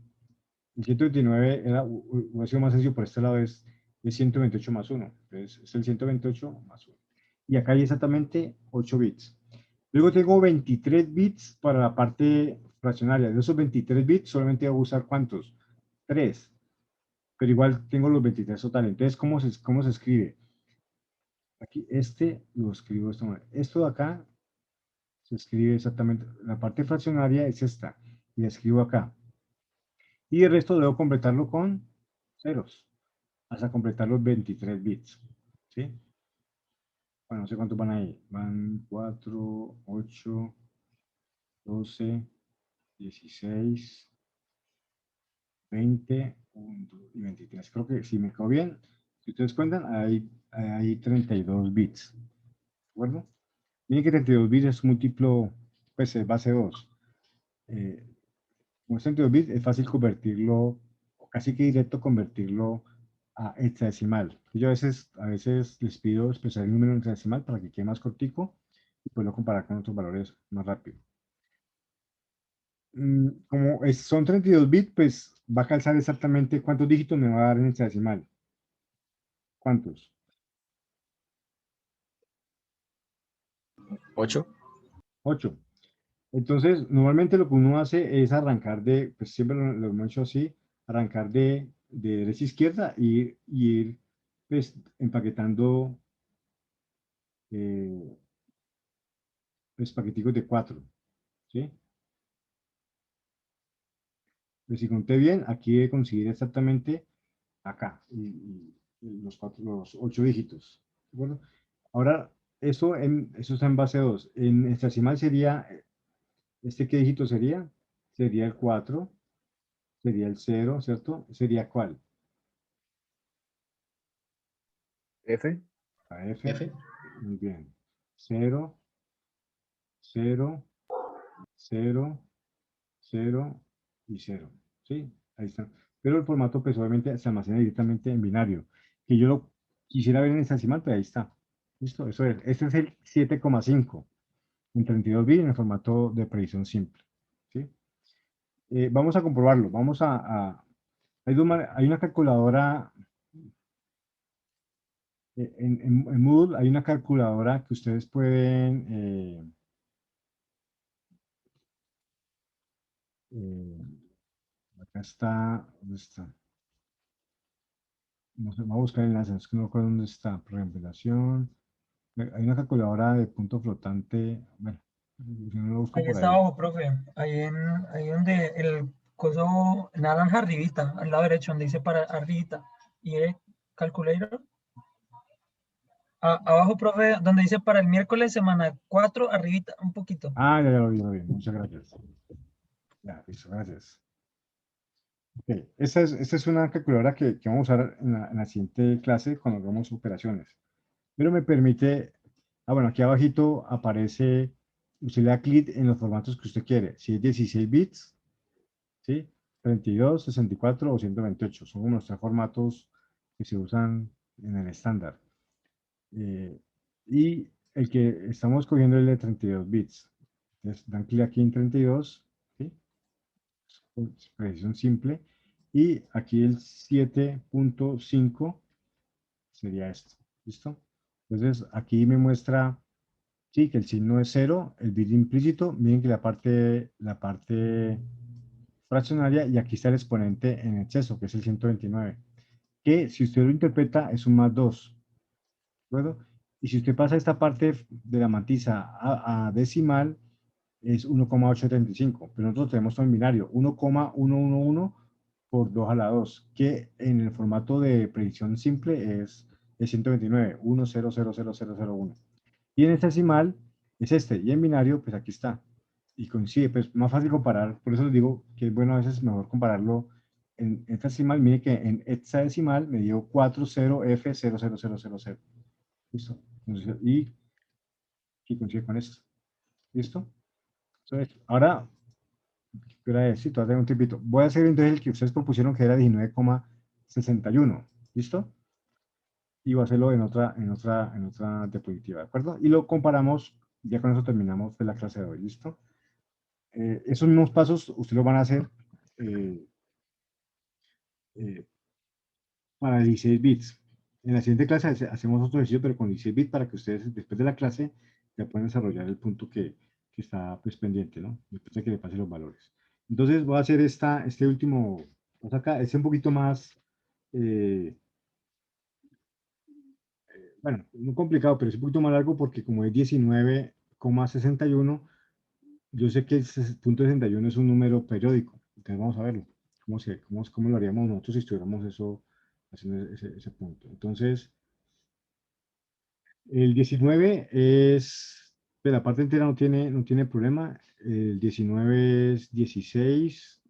el 129 hubiera sido más sencillo, por este lado es 128 más 1. Entonces es el 128 más 1. Y acá hay exactamente 8 bits. Luego tengo 23 bits para la parte fraccionaria. De esos 23 bits solamente voy a usar ¿cuántos? 3. Pero igual tengo los 23 totales. Entonces, ¿cómo se escribe? Aquí lo escribo de esta manera. Esto de acá se escribe exactamente. La parte fraccionaria es esta. Y la escribo acá. Y el resto debo completarlo con ceros, hasta completar los 23 bits. ¿Sí? Bueno, no sé cuántos van ahí. Van 4, 8, 12, 16, 20 y 23. Creo que si me quedo bien, si ustedes cuentan, hay 32 bits. ¿De acuerdo? Miren que 32 bits es múltiplo, pues es base 2. Como es 32 bits, es fácil convertirlo, o casi que directo convertirlo a hexadecimal. Yo a veces les pido expresar el número en hexadecimal para que quede más cortico y puedo comparar con otros valores más rápido. Como son 32 bits, pues va a calzar exactamente cuántos dígitos me va a dar en hexadecimal. ¿Cuántos?
8.
8. Entonces, normalmente lo que uno hace es arrancar pues siempre lo hemos hecho así, arrancar de derecha a izquierda y ir pues, empaquetando pues, paqueticos de 4. ¿Sí? Pues si conté bien, aquí debe conseguir exactamente acá, y los 8 dígitos. ¿De acuerdo? Ahora, eso está en base 2. En hexadecimal sería, ¿qué dígito sería? Sería el 4, sería el 0, ¿cierto? ¿Sería cuál?
F.
A F.
F.
Muy bien. 0, 0, 0, 0 y 0. ¿Sí? Ahí está. Pero el formato, pues obviamente se almacena directamente en binario. Que yo lo quisiera ver en hexadecimal, pero ahí está. ¿Listo? Eso es. Este es el 7,5 en 32 bits en el formato de predicción simple. ¿Sí? Vamos a comprobarlo. Hay una calculadora. En Moodle hay una calculadora que ustedes pueden. Acá está. ¿Dónde está? No sé, vamos a buscar el enlace, es que no recuerdo dónde está. Preampliación. Hay una calculadora de punto flotante. Bueno, si no lo busco
Ahí
por
está
ahí.
abajo, profe. Ahí donde el coso naranja arribita, al lado derecho, donde dice para arribita. Y el calculator. Abajo, profe, donde dice para el miércoles, semana 4, arribita, un poquito.
Ah, ya lo vi, ya lo vi. Muchas gracias. Ya, listo, gracias. Ok, esta es una calculadora que vamos a usar en la siguiente clase cuando hagamos operaciones. Pero me permite, bueno, aquí abajito aparece, usted le da clic en los formatos que usted quiere. Si es 16 bits, ¿sí? 32, 64 o 128. Son unos tres formatos que se usan en el estándar. Y el que estamos cogiendo es el de 32 bits. Entonces dan clic aquí en 32, ¿sí? precisión simple. Y aquí el 7.5 sería esto. ¿Listo? Entonces, aquí me muestra, sí, que el signo es cero, el bit implícito. Miren que la parte fraccionaria, y aquí está el exponente en exceso, que es el 129, que si usted lo interpreta es un más 2. ¿De acuerdo? Y si usted pasa esta parte de la matiza a decimal, es 1,875, pero nosotros tenemos un binario, 1,111 por 2 a la 2, que en el formato de predicción simple es 129, 1,0000001. Y en este decimal es este, y en binario, pues aquí está. Y coincide, pues más fácil comparar, por eso les digo que es bueno a veces mejor compararlo en hexadecimal. Mire que en hexadecimal me dio 40F00000. ¿Listo? Entonces, y coincide con esto. ¿Listo? Entonces, ahora, ¿qué hora es? Sí, todavía tengo un tipito. Voy a hacer entonces el que ustedes propusieron, que era 19,61. ¿Listo? Y voy a hacerlo en otra diapositiva, ¿de acuerdo? Y lo comparamos, ya con eso terminamos de la clase de hoy, ¿listo? Esos mismos pasos ustedes los van a hacer eh, eh, para 16 bits. En la siguiente clase hacemos otro ejercicio, pero con 16 bits, para que ustedes después de la clase ya puedan desarrollar el punto que está pues, pendiente, ¿no? Después de que le pase los valores. Entonces voy a hacer este último, acá, es un poquito más, eh, bueno, no complicado, pero es un poquito más largo porque como es 19,61, yo sé que el punto 61 es un número periódico. Entonces vamos a verlo. ¿Cómo lo haríamos nosotros si estuviéramos eso, haciendo ese punto? Entonces, el 19 es, de la parte entera no tiene problema. El 19 es 16,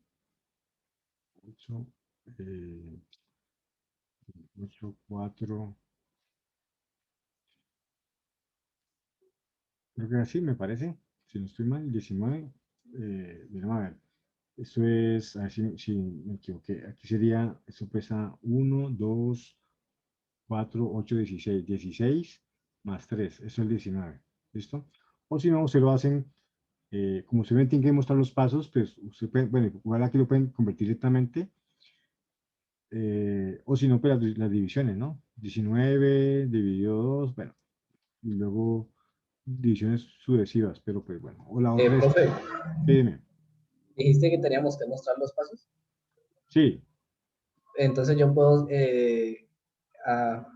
8, 8, 4, creo que así me parece, si no estoy mal, 19, miren a ver, esto es, a ver si me equivoqué, aquí sería, esto pesa 1, 2, 4, 8, 16, 16 más 3, eso es 19, ¿listo? O si no, se lo hacen, como usted me tiene que mostrar los pasos, pues usted puede, bueno, igual aquí lo pueden convertir directamente, o si no, pues las divisiones, ¿no? 19 dividido 2, bueno, y luego divisiones sucesivas, pero pues bueno, o la otra es,
Profe,
dime,
dijiste que teníamos que mostrar los pasos.
sí,
Entonces yo puedo, ah,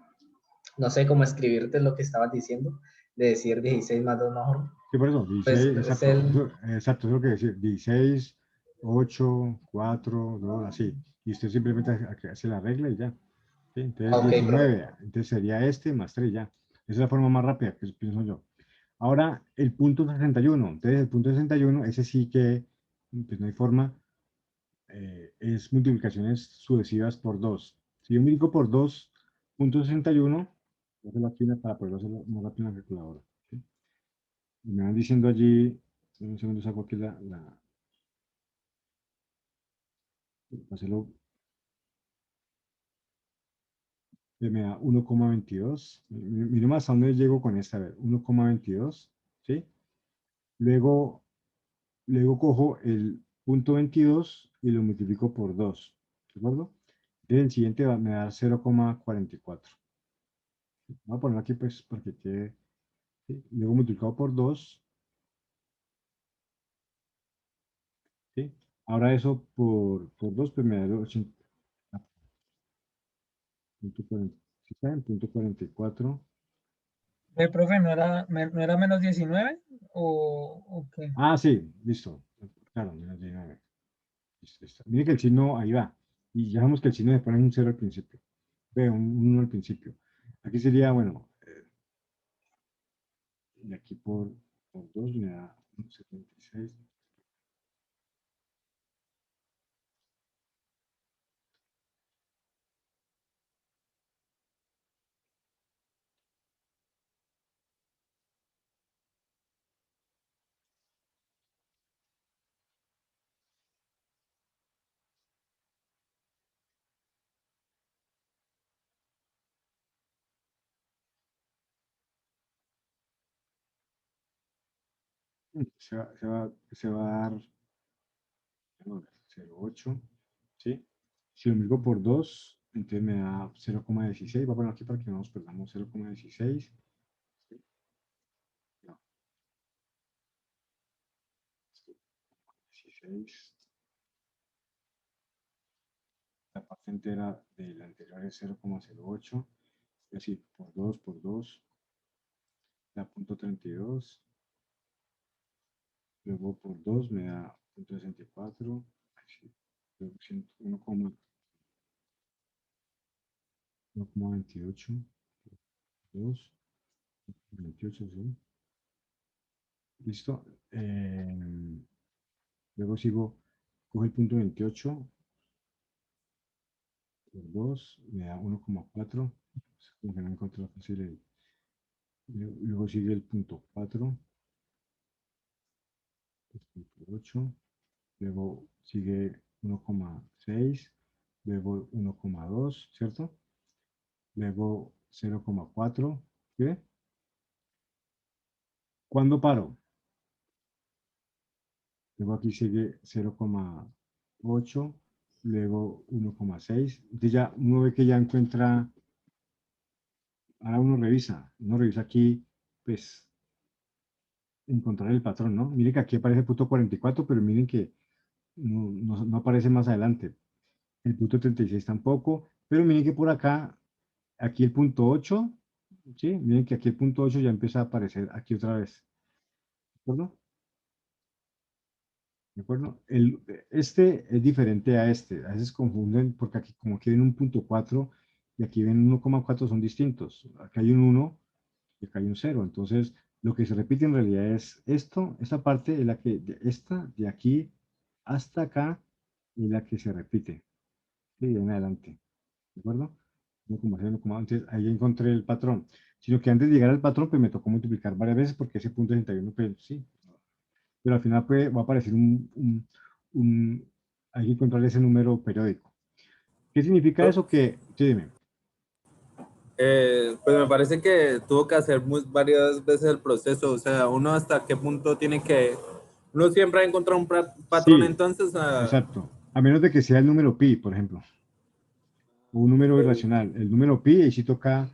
no sé cómo escribirte lo que estabas diciendo, de decir 16 más 2 más 1.
sí, por eso,
Pues
16,
es
exacto,
el,
exacto, eso es lo que decir, 16, 8, 4, 2, así, y usted simplemente hace la regla y ya, ¿sí? Entonces
ok, profe.
19, entonces sería este más 3 ya, esa es la forma más rápida que pienso yo. Ahora, el punto 61, entonces el punto 61, ese sí que, pues no hay forma, es multiplicaciones sucesivas por 2. Si yo multiplico por 2,61, voy a hacerlo aquí para poderlo hacerlo más rápido en la calculadora. ¿Sí? Y me van diciendo allí, en un segundo saco aquí para hacerlo, me da 1,22. Mire más a dónde llego con esta, a ver, 1,22, ¿sí? Luego, luego cojo el punto 22 y lo multiplico por 2, ¿de acuerdo? El siguiente me da 0,44. Voy a poner aquí pues porque quede, ¿sí? Luego multiplicado por 2, ¿sí? Ahora eso por 2 pues me da 80, punto 40, ¿sí saben? Punto 44.
Profe, ¿no era menos 19 o qué?
Ah, sí, listo. Claro, menos 19. Listo, listo. Mire que el signo ahí va. Y ya sabemos que el signo le pone un 0 al principio. Ve, un 1 al principio. Aquí sería, bueno, de aquí por 2 me da 1,76. Se va a dar. 0,08, ¿sí? Si lo multiplico por 2, entonces me da 0,16. Voy a poner aquí para que no nos perdamos 0,16. ¿Sí? No. 16. La parte entera de la anterior es 0,08. Es decir, por 2, da 0,32. Luego por 2 me da 0,64. Luego 1,28. 2, 28, sí. Listo. Luego sigo, coge el punto 28 por 2, me da 1,4. Como que no encontré fácil luego sigue el punto 4, el punto 8, luego sigue 1,6, luego 1,2, ¿cierto? Luego 0,4, ¿sí? ¿Cuándo paro? Luego aquí sigue 0,8, luego 1,6. Entonces ya uno ve que ya encuentra, ahora uno revisa aquí, pues, encontrar el patrón, ¿no? Miren que aquí aparece el punto 44, pero miren que no aparece más adelante. El punto 36 tampoco, pero miren que por acá, aquí el punto 8, ¿sí? Miren que aquí el punto 8 ya empieza a aparecer aquí otra vez. ¿De acuerdo? ¿De acuerdo? Este es diferente a este. A veces confunden porque aquí como aquí ven un punto 4 y aquí ven 1,4 son distintos. Acá hay un 1 y acá hay un 0. Entonces, lo que se repite en realidad es esto. Esta parte es la que, de aquí hasta acá, es la que se repite. Sí, de en adelante. ¿De acuerdo? 1,0, 1,2. Entonces, ahí encontré el patrón. Sino que antes de llegar al patrón, pues me tocó multiplicar varias veces porque ese punto 61, pues sí, pero al final va a aparecer hay que encontrar ese número periódico. ¿Qué significa eso? Que, sí, dime.
Pues me parece que tuvo que hacer varias veces el proceso, o sea, uno hasta qué punto tiene que, uno siempre va a encontrar un patrón
Sí,
entonces.
exacto. A menos de que sea el número pi, por ejemplo, o un número irracional. El número pi, ahí sí toca,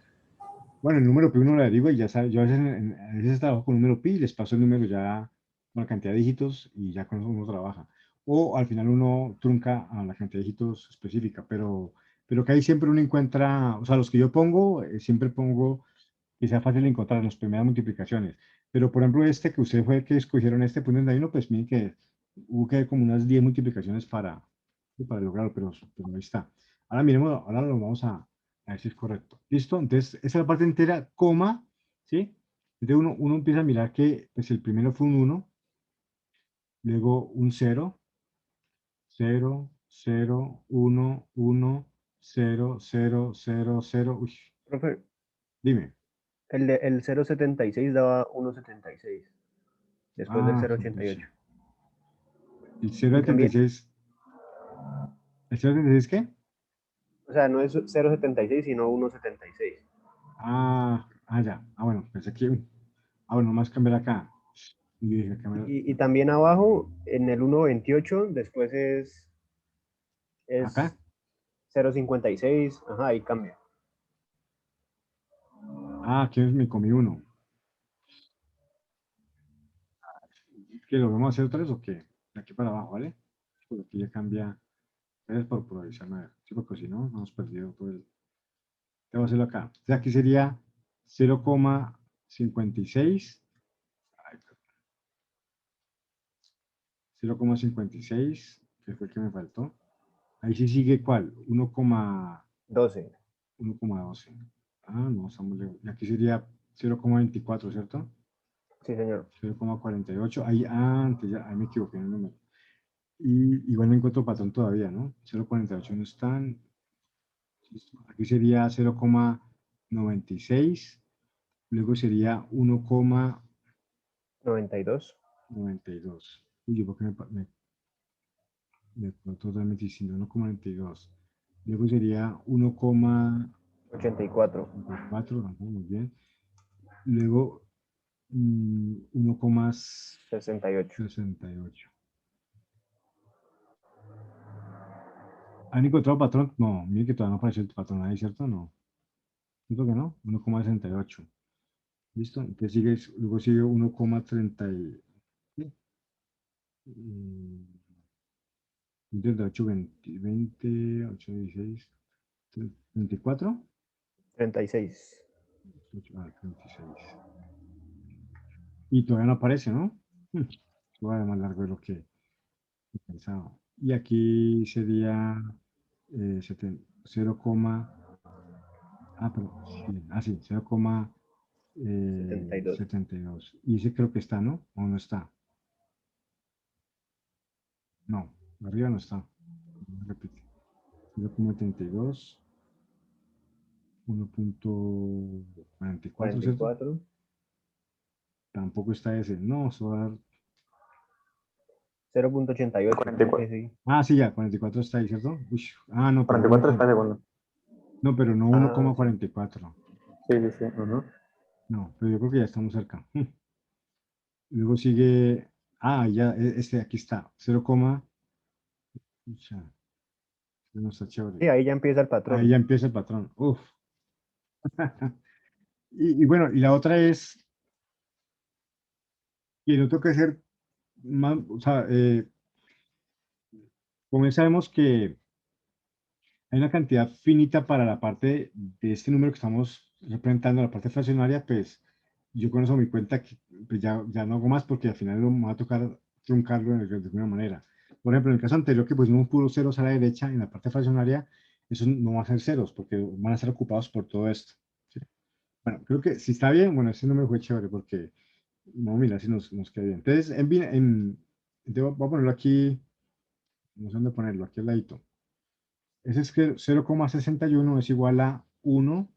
bueno, el número pi uno le digo y ya sabe, yo a veces, a veces trabajo con número pi y les paso el número ya con la cantidad de dígitos y ya con eso uno trabaja. O al final uno trunca a la cantidad de dígitos específica, pero que ahí siempre uno encuentra, o sea, los que yo pongo, siempre pongo que sea fácil de encontrar las primeras multiplicaciones. Pero, por ejemplo, este que usted fue que escogieron este punto 31, pues miren que hubo que como unas 10 multiplicaciones para lograrlo, pero ahí está. Ahora miremos, ahora lo vamos a ver si es correcto. ¿Listo? Entonces, esa es la parte entera, coma, ¿sí? Entonces uno empieza a mirar que pues, el primero fue un 1, luego un 0, 0, 0, 1, 1, 0, 0, 0, 0. Uy,
Profe,
dime.
el 0,76 daba 1,76 después del
Ah,
0,88.
el
Y también,
0,76. ¿El 0,76 qué?
o sea, no es 0,76, sino 1,76.
Ya. Bueno, pensé que. Bueno, más cambiar acá. Y yo dije, cambiar
Y también abajo, en el 1,28, después es
acá.
0,56. Ajá, ahí cambia.
Aquí me comí uno. ¿Qué lo vamos a hacer otra vez o qué? De aquí para abajo, ¿vale? Porque aquí ya cambia. Es por avisarme. A ver. Sí, porque si no, hemos perdido todo el. Te voy a hacerlo acá. O sea, aquí sería 0,56. Ay, 0,56, que fue el que me faltó. Ahí sí sigue cuál,
12.
1,12. No, estamos lejos. Y aquí sería 0,24, ¿cierto?
Sí, señor.
0,48. Ahí, antes ya, ahí me equivoqué en el número. Y igual no encuentro patrón todavía, ¿no? 0,48 no están. Listo. Aquí sería 0,96. Luego sería
92.
1,92. Uy, ¿por qué me totalmente distinto? 1,92. Luego sería
84.
1,4, muy bien. Luego 1,68.
68.
¿Han encontrado patrón? No, mire que todavía no apareció el patrón ahí, ¿cierto? No. Siento que no. 1,68. ¿Listo? Entonces sigue, luego sigue 1,30 ¿sí? 38, 20, 8, 16, 24.
36.
36. Y todavía no aparece, ¿no? Todavía más largo de lo que pensaba. Y aquí sería 0, pero sí,
72.
0,72. Y ese creo que está, ¿no? ¿O no está? No, arriba no está. Repite. 0,72. 1,44, ¿cierto?
44.
Tampoco está ese. No, eso va a dar...
0.88. Creo que sí.
Ah, sí, ya, 44 está ahí, ¿cierto? Uy, no, pero
44 está segundo.
no, pero no
Ah,
1,44.
Sí, sí, sí. Ujú.
No, pero yo creo que ya estamos cerca. Luego sigue... Ah, ya, aquí está. 0, pucha, no está chévere.
Sí, ahí ya empieza el
Ahí
patrón.
ya empieza el patrón. Uf. Y bueno, y la otra es que no toca hacer más, o sea, como ya sabemos que hay una cantidad finita para la parte de este número que estamos representando, la parte fraccionaria, pues yo con eso me di cuenta que pues, ya no hago más porque al final me va a tocar truncarlo de alguna manera. Por ejemplo, en el caso anterior que pusimos puros ceros a la derecha en la parte fraccionaria, eso no va a ser ceros porque van a ser ocupados por todo esto. ¿Sí? Bueno, creo que si está bien, bueno, ese número fue chévere porque, no, mira, si nos queda bien. Entonces, voy a ponerlo aquí, no sé dónde ponerlo, aquí al ladito. Ese es que 0,61 es igual a 1,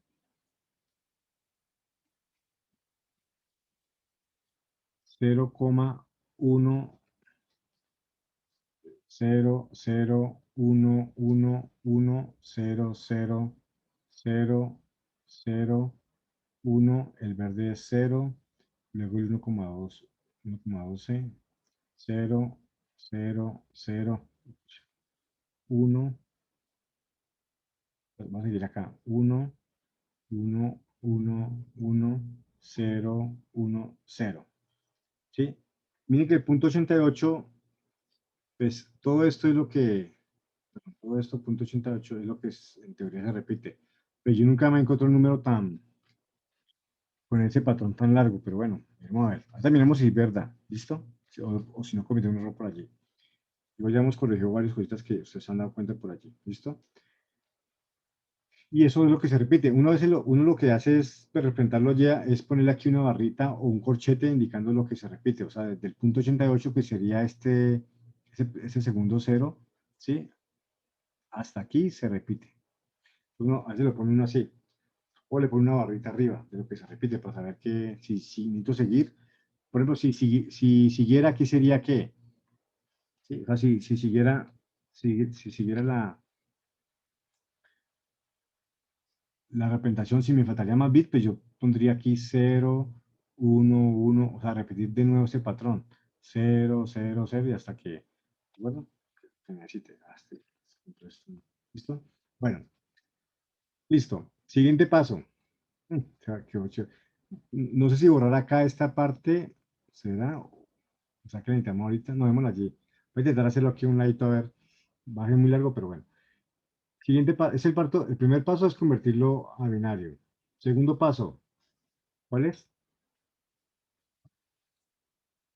0,1, 0, 0, 1, 1, 1, 0, 0, 0, 0, 1, el verde es 0, luego el 1,2, 1,12, 0, 0, 0, 1, vamos a seguir acá, 1, 1, 1, 1, 0, 1, 0. ¿Sí? Miren que el punto 88, pues todo esto es lo que, todo esto, punto 88 es lo que en teoría se repite. Pero yo nunca me encontré un número con ese patrón tan largo, pero bueno, vamos a ver. Ahora miremos si es verdad, ¿listo? O si no cometió un error por allí. Luego ya hemos corregido varias cositas que ustedes se han dado cuenta por allí, ¿listo? Y eso es lo que se repite. Uno lo que hace es pues, representarlo ya, es ponerle aquí una barrita o un corchete indicando lo que se repite. O sea, desde el punto 88, que sería ese segundo cero, ¿sí? Hasta aquí se repite. Uno, a veces lo pone uno así, o le pone una barrita arriba de lo que se repite para saber que si necesito seguir. Por ejemplo, si siguiera, ¿qué sería qué? ¿Sí? O sea, si siguiera la representación, si me faltaría más bits, pues yo pondría aquí 0, 1, 1, o sea, repetir de nuevo ese patrón. 0, 0, 0 y hasta que, bueno, que necesite. ¿Listo? Bueno, listo. Siguiente paso. Qué ocho. No sé si borrar acá esta parte, ¿será? O sea, que necesitamos ahorita, no vemos allí. Voy a intentar hacerlo aquí a un ladito, a ver, baje muy largo, pero bueno. Siguiente paso, el primer paso es convertirlo a binario. Segundo paso, ¿cuál es?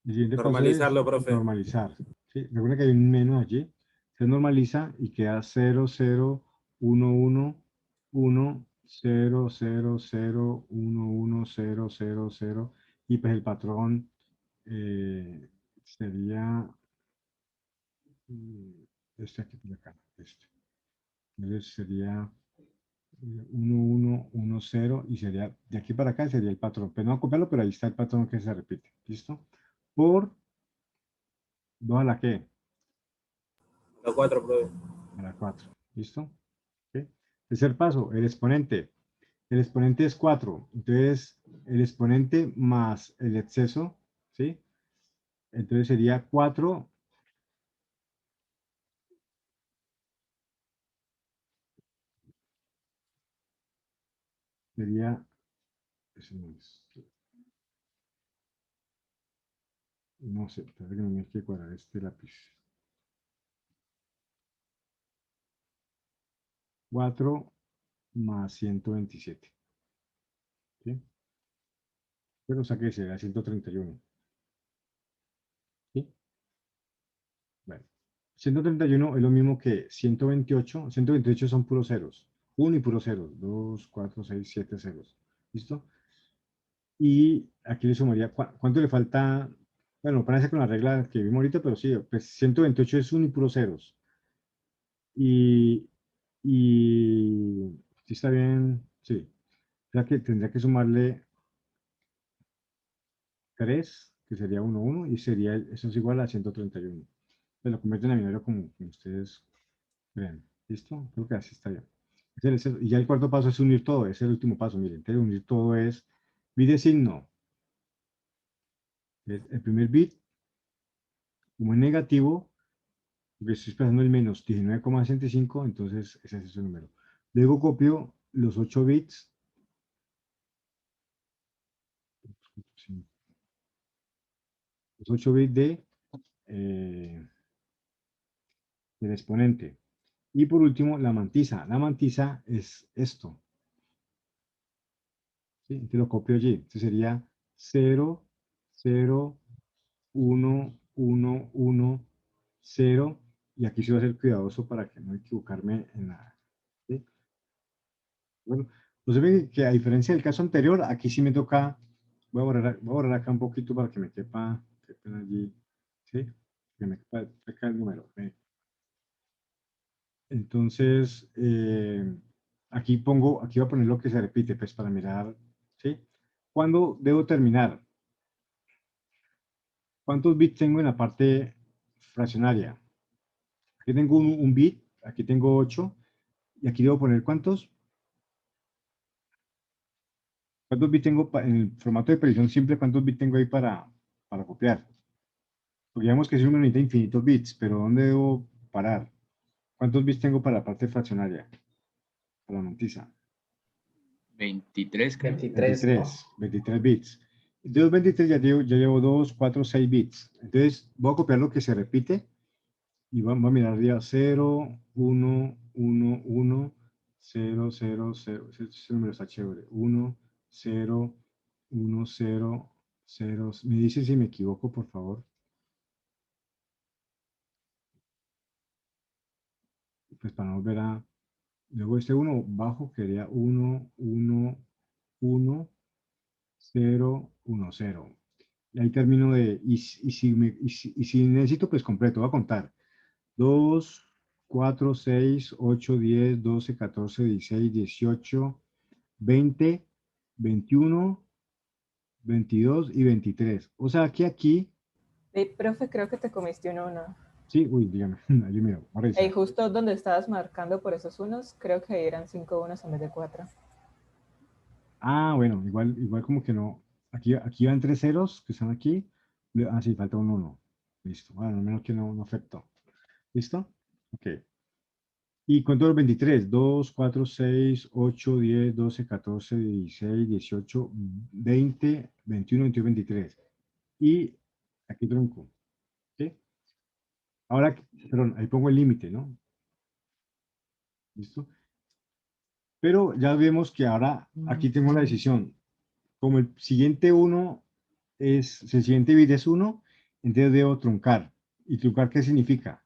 El siguiente paso es
Normalizarlo, profe.
normalizar. ¿Sí? Recuerda que hay un menos allí. Se normaliza y queda 0, 0, 1, 1, 1, 0, 0, 0, 1, 1, 0, 0, 0. Y pues el patrón sería este aquí por acá. Este. Entonces sería 1, 1, 1, 0 y sería de aquí para acá sería el patrón. Pero no copiarlo, pero ahí está el patrón que se repite. ¿Listo? Por 2 a la que.
La 4, profe.
A la 4. ¿Listo? ¿Okay? Tercer paso, el exponente. El exponente es 4. Entonces, el exponente más el exceso, ¿sí? Entonces sería 4 sería, ese no sé, parece que no me hay que cuadrar este lápiz. 4 más 127. ¿Sí? Pero saqué ese, era 131. ¿Sí? Bueno, 131 es lo mismo que 128. 128 son puros ceros. 1 y puros ceros. 2, 4, 6, 7 ceros. ¿Listo? Y aquí le sumaría, ¿cuánto le falta? Bueno, parece con la regla que vimos ahorita, pero sí, pues 128 es 1 y puros ceros. Y, ¿sí está bien? Sí. O sea que tendría que sumarle 3, que sería 1, 1, y sería, eso es igual a 131. Se lo convierten a binario como ustedes vean. ¿Listo? Creo que así está bien. Y ya el cuarto paso es unir todo, ese es el último paso. Miren, entonces unir todo es bit de signo. El primer bit, como es negativo, porque estoy esperando el menos 19,65, entonces ese es ese número. Luego copio los 8 bits. Los 8 bits del exponente. Y por último, la mantisa. La mantisa es esto. ¿Sí? Entonces lo copio allí. Entonces sería 0, 0, 1, 1, 1, 0. Y aquí sí voy a ser cuidadoso para que no equivocarme en nada. ¿Sí? Bueno, pues ven que a diferencia del caso anterior, aquí sí me toca, voy a borrar acá un poquito para que me quepa allí, ¿sí? Que me quepa acá el número. ¿Ve? Entonces, aquí voy a poner lo que se repite, pues para mirar, ¿sí? ¿Cuándo debo terminar? ¿Cuántos bits tengo en la parte fraccionaria? Aquí tengo un bit, aquí tengo 8, y aquí debo poner ¿cuántos? ¿Cuántos bits tengo en el formato de predicción simple? ¿Cuántos bits tengo ahí para copiar? Porque digamos que es un número necesita infinitos bits, pero ¿dónde debo parar? ¿Cuántos bits tengo para la parte fraccionaria? Para la mantisa.
23, creo.
23, ¿no?
23 bits. De los 23 ya llevo 2, 4, 6 bits. Entonces voy a copiar lo que se repite y vamos a mirar arriba 0, 1, 1, 1, 0, 0, 0. Ese número está chévere. 1, 0, 1, 0, 0. Me dice si me equivoco, por favor. Pues para no volver a... Luego este 1 bajo quedaría 1, 1, 1, 0, 1, 0. Y ahí termino de... Y si necesito, pues completo, voy a contar. 2, 4, 6, 8, 10, 12, 14, 16, 18, 20, 21, 22 y 23. O sea que aquí...
Profe, creo que te comiste un uno.
Sí, uy, dígame, allí miro, voy a
Y
revisar.
justo donde estabas marcando por esos unos, creo que eran 5 unos en vez de 4.
Ah, bueno, igual como que no. Aquí van 3 ceros que están aquí. Ah, sí, falta un 1. Listo. Bueno, al menos que no afectó. ¿Listo? Ok. ¿Y cuánto es 23? 2, 4, 6, 8, 10, 12, 14, 16, 18, 20, 21, 22, 23. Y aquí tronco. ¿Sí? Ahora, perdón, ahí pongo el límite, ¿no? ¿Listo? Pero ya vemos que ahora aquí tengo la decisión. Como el siguiente 1 es, el siguiente bit es 1, entonces debo truncar. ¿Y truncar qué significa?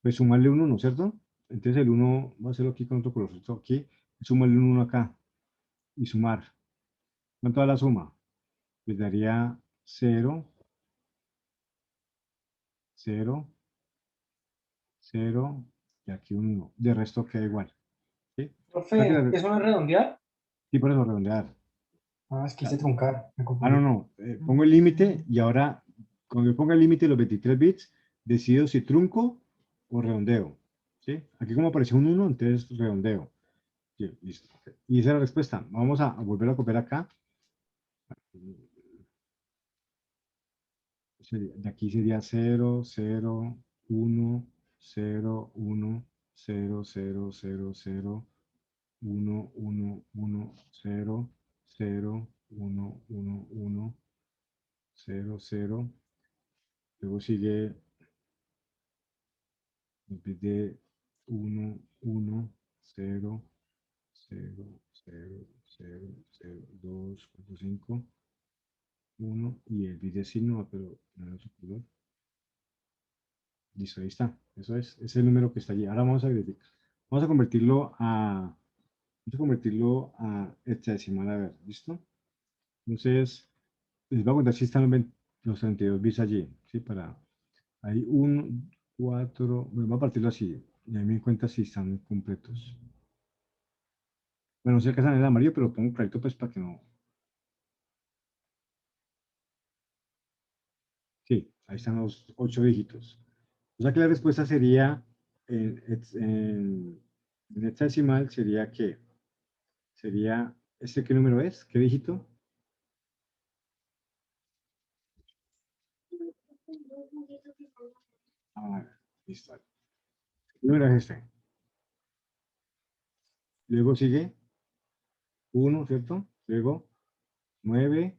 Pues sumarle un 1, ¿no es cierto? Entonces el 1, voy a hacerlo aquí con otro colorcito aquí, sumarle un 1 acá y sumar. ¿Cuánto da la suma? Pues daría 0, 0, 0 y aquí un 1. De resto queda igual. ¿Sí?
Profe, ¿eso no es redondear?
Sí, por eso redondear.
Ah, es que hice truncar, me
Ah, no,
confundí.
no. Pongo el límite y ahora, cuando yo ponga el límite de los 23 bits, decido si trunco o redondeo. ¿Sí? Aquí como apareció un 1, entonces redondeo. Sí, listo. Ok. Y esa es la respuesta. Vamos a volver a copiar acá. De aquí sería 0, 0, 1, 0, 1, 0, 0, 0, 0, 1, 1, 1, 0, 0, 1, 1, 1, 0, 0. Luego sigue el bit de 1, 1, 0, 0, 0, 0, 0, 2, 4, 5, 1 y el bit de signo, pero no es otro color. Listo, ahí está. Eso es el número que está allí. Ahora vamos a verificar. Vamos a convertirlo a hexadecimal, a ver, ¿listo? Entonces, les voy a contar si están los 32 bits allí, ¿sí? Hay 1, 4, voy a partirlo así, y ahí me cuenta si están completos. Bueno, no se alcanzan en el amarillo, pero pongo clarito pues para que no. Sí, ahí están los 8 dígitos. O sea que la respuesta sería, en hexadecimal sería que, sería, ¿este qué número es? ¿Qué dígito? Ah, listo. ¿Qué número es este? Luego sigue 1, ¿cierto? Luego 9,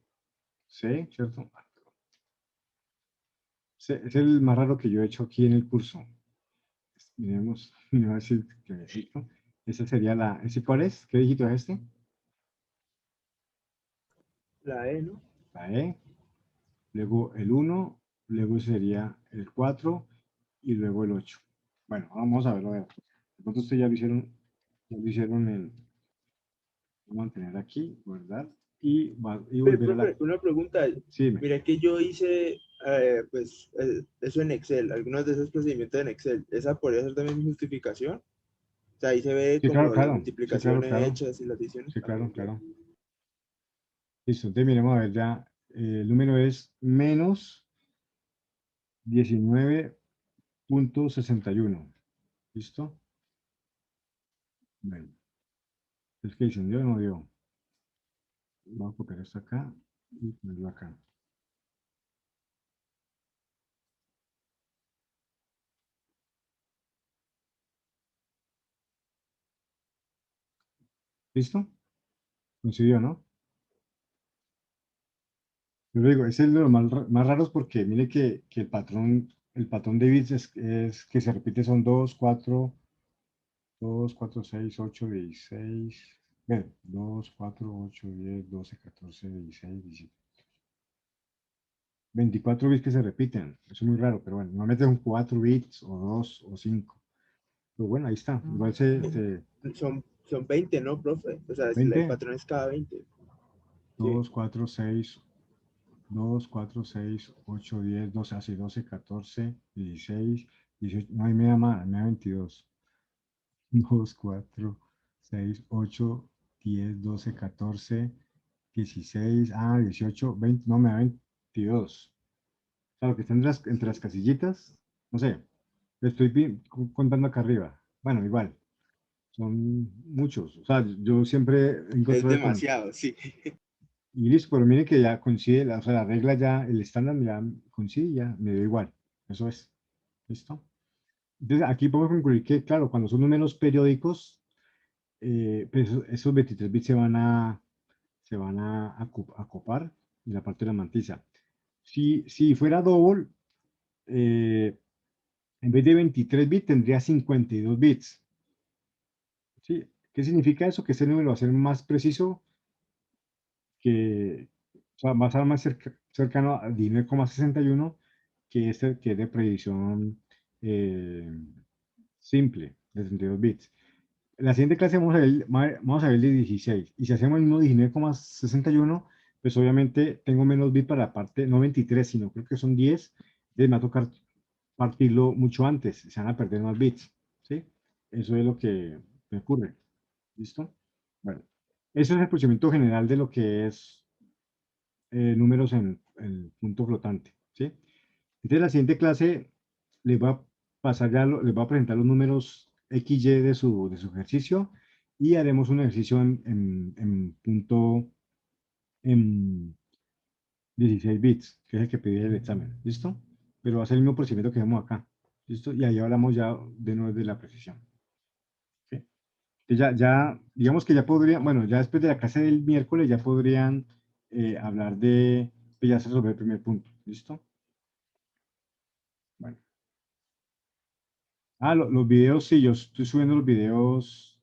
6, ¿cierto? Es el más raro que yo he hecho aquí en el curso. Miremos, me va a decir que necesito. Esa sería la, ¿ese cuál es? ¿Qué dígito es este?
La E, ¿no?
La E. Luego el 1, luego sería el 4 y luego el 8. Bueno, vamos a verlo. A ver. De pronto ustedes ya lo hicieron en, vamos a mantener aquí, guardar y volver a la.
Profe, una pregunta.
Sí, dime.
Mira que yo hice eso en Excel, algunos de esos procedimientos en Excel. ¿Esa podría ser también mi justificación? O sea, ahí se ve
Sí, claro,
como las
claro. Sí, claro,
multiplicaciones
claro.
hechas y las adiciones.
Sí, claro, claro. Listo, entonces miremos a ver ya. El número es menos 19.61. ¿Listo? Bueno, es que dicen, dio o no dio. Vamos a copiar esto acá y ponerlo acá. ¿Listo? Coincidió, ¿no? Yo le digo, ese es de los más raros porque mire que el patrón de bits es que se repite son 2, 4, 2, 4, 6, 8, 16. Bueno, 2, 4, 8, 10, 12, 14, 16, 17. 24 bits que se repiten. Eso es muy raro, pero bueno, normalmente son 4 bits o 2 o 5. Pero bueno, ahí está. Igual
Son 20, ¿no, profe? O sea, el
20,
patrón es cada 20.
2, 4, 6, 2, 4, 6, 8, 10, 12, así 12, 14, 16, 18, no hay media más, media 22. 2, 4, 6, 8, 10, 12, 14, 16, 18, 20, no, me da 22. O sea, lo que está entre las casillitas, no sé, lo estoy contando acá arriba. Bueno, igual, son muchos. O sea, yo siempre
Es
encontré con.
demasiado, sí.
Y listo, pero mire que ya coincide, o sea, la regla ya, el estándar ya coincide, ya me da igual. Eso es. ¿Listo? Entonces, aquí podemos concluir que, claro, cuando son números periódicos, pues esos 23 bits se van a acopar en la parte de la mantisa. Si fuera double, en vez de 23 bits tendría 52 bits. ¿Sí? ¿Qué significa eso? Que este número va a ser más preciso que, o sea, va a ser más cercano al 19,61 que este que es de predicción simple de 32 bits. En la siguiente clase vamos a ver el de 16. Y si hacemos el mismo 19,61, pues obviamente tengo menos bits para la parte, no 23, sino creo que son 10. Entonces me va a tocar partirlo mucho antes. Se van a perder más bits. ¿Sí? Eso es lo que me ocurre. ¿Listo? Bueno, eso es el procedimiento general de lo que es números en punto flotante. ¿Sí? Entonces, la siguiente clase les va a pasar ya, les va a presentar los números XY de su ejercicio y haremos un ejercicio en punto en 16 bits, que es el que pedí el examen. ¿Listo? Pero va a ser el mismo procedimiento que vemos acá. ¿Listo? Y ahí hablamos ya de nuevo de la precisión. ¿Sí? Que digamos que ya podrían, bueno, ya después de la clase del miércoles ya podrían hablar de, pues ya se resolvió el primer punto, ¿listo? Bueno. Los videos, sí, yo estoy subiendo los videos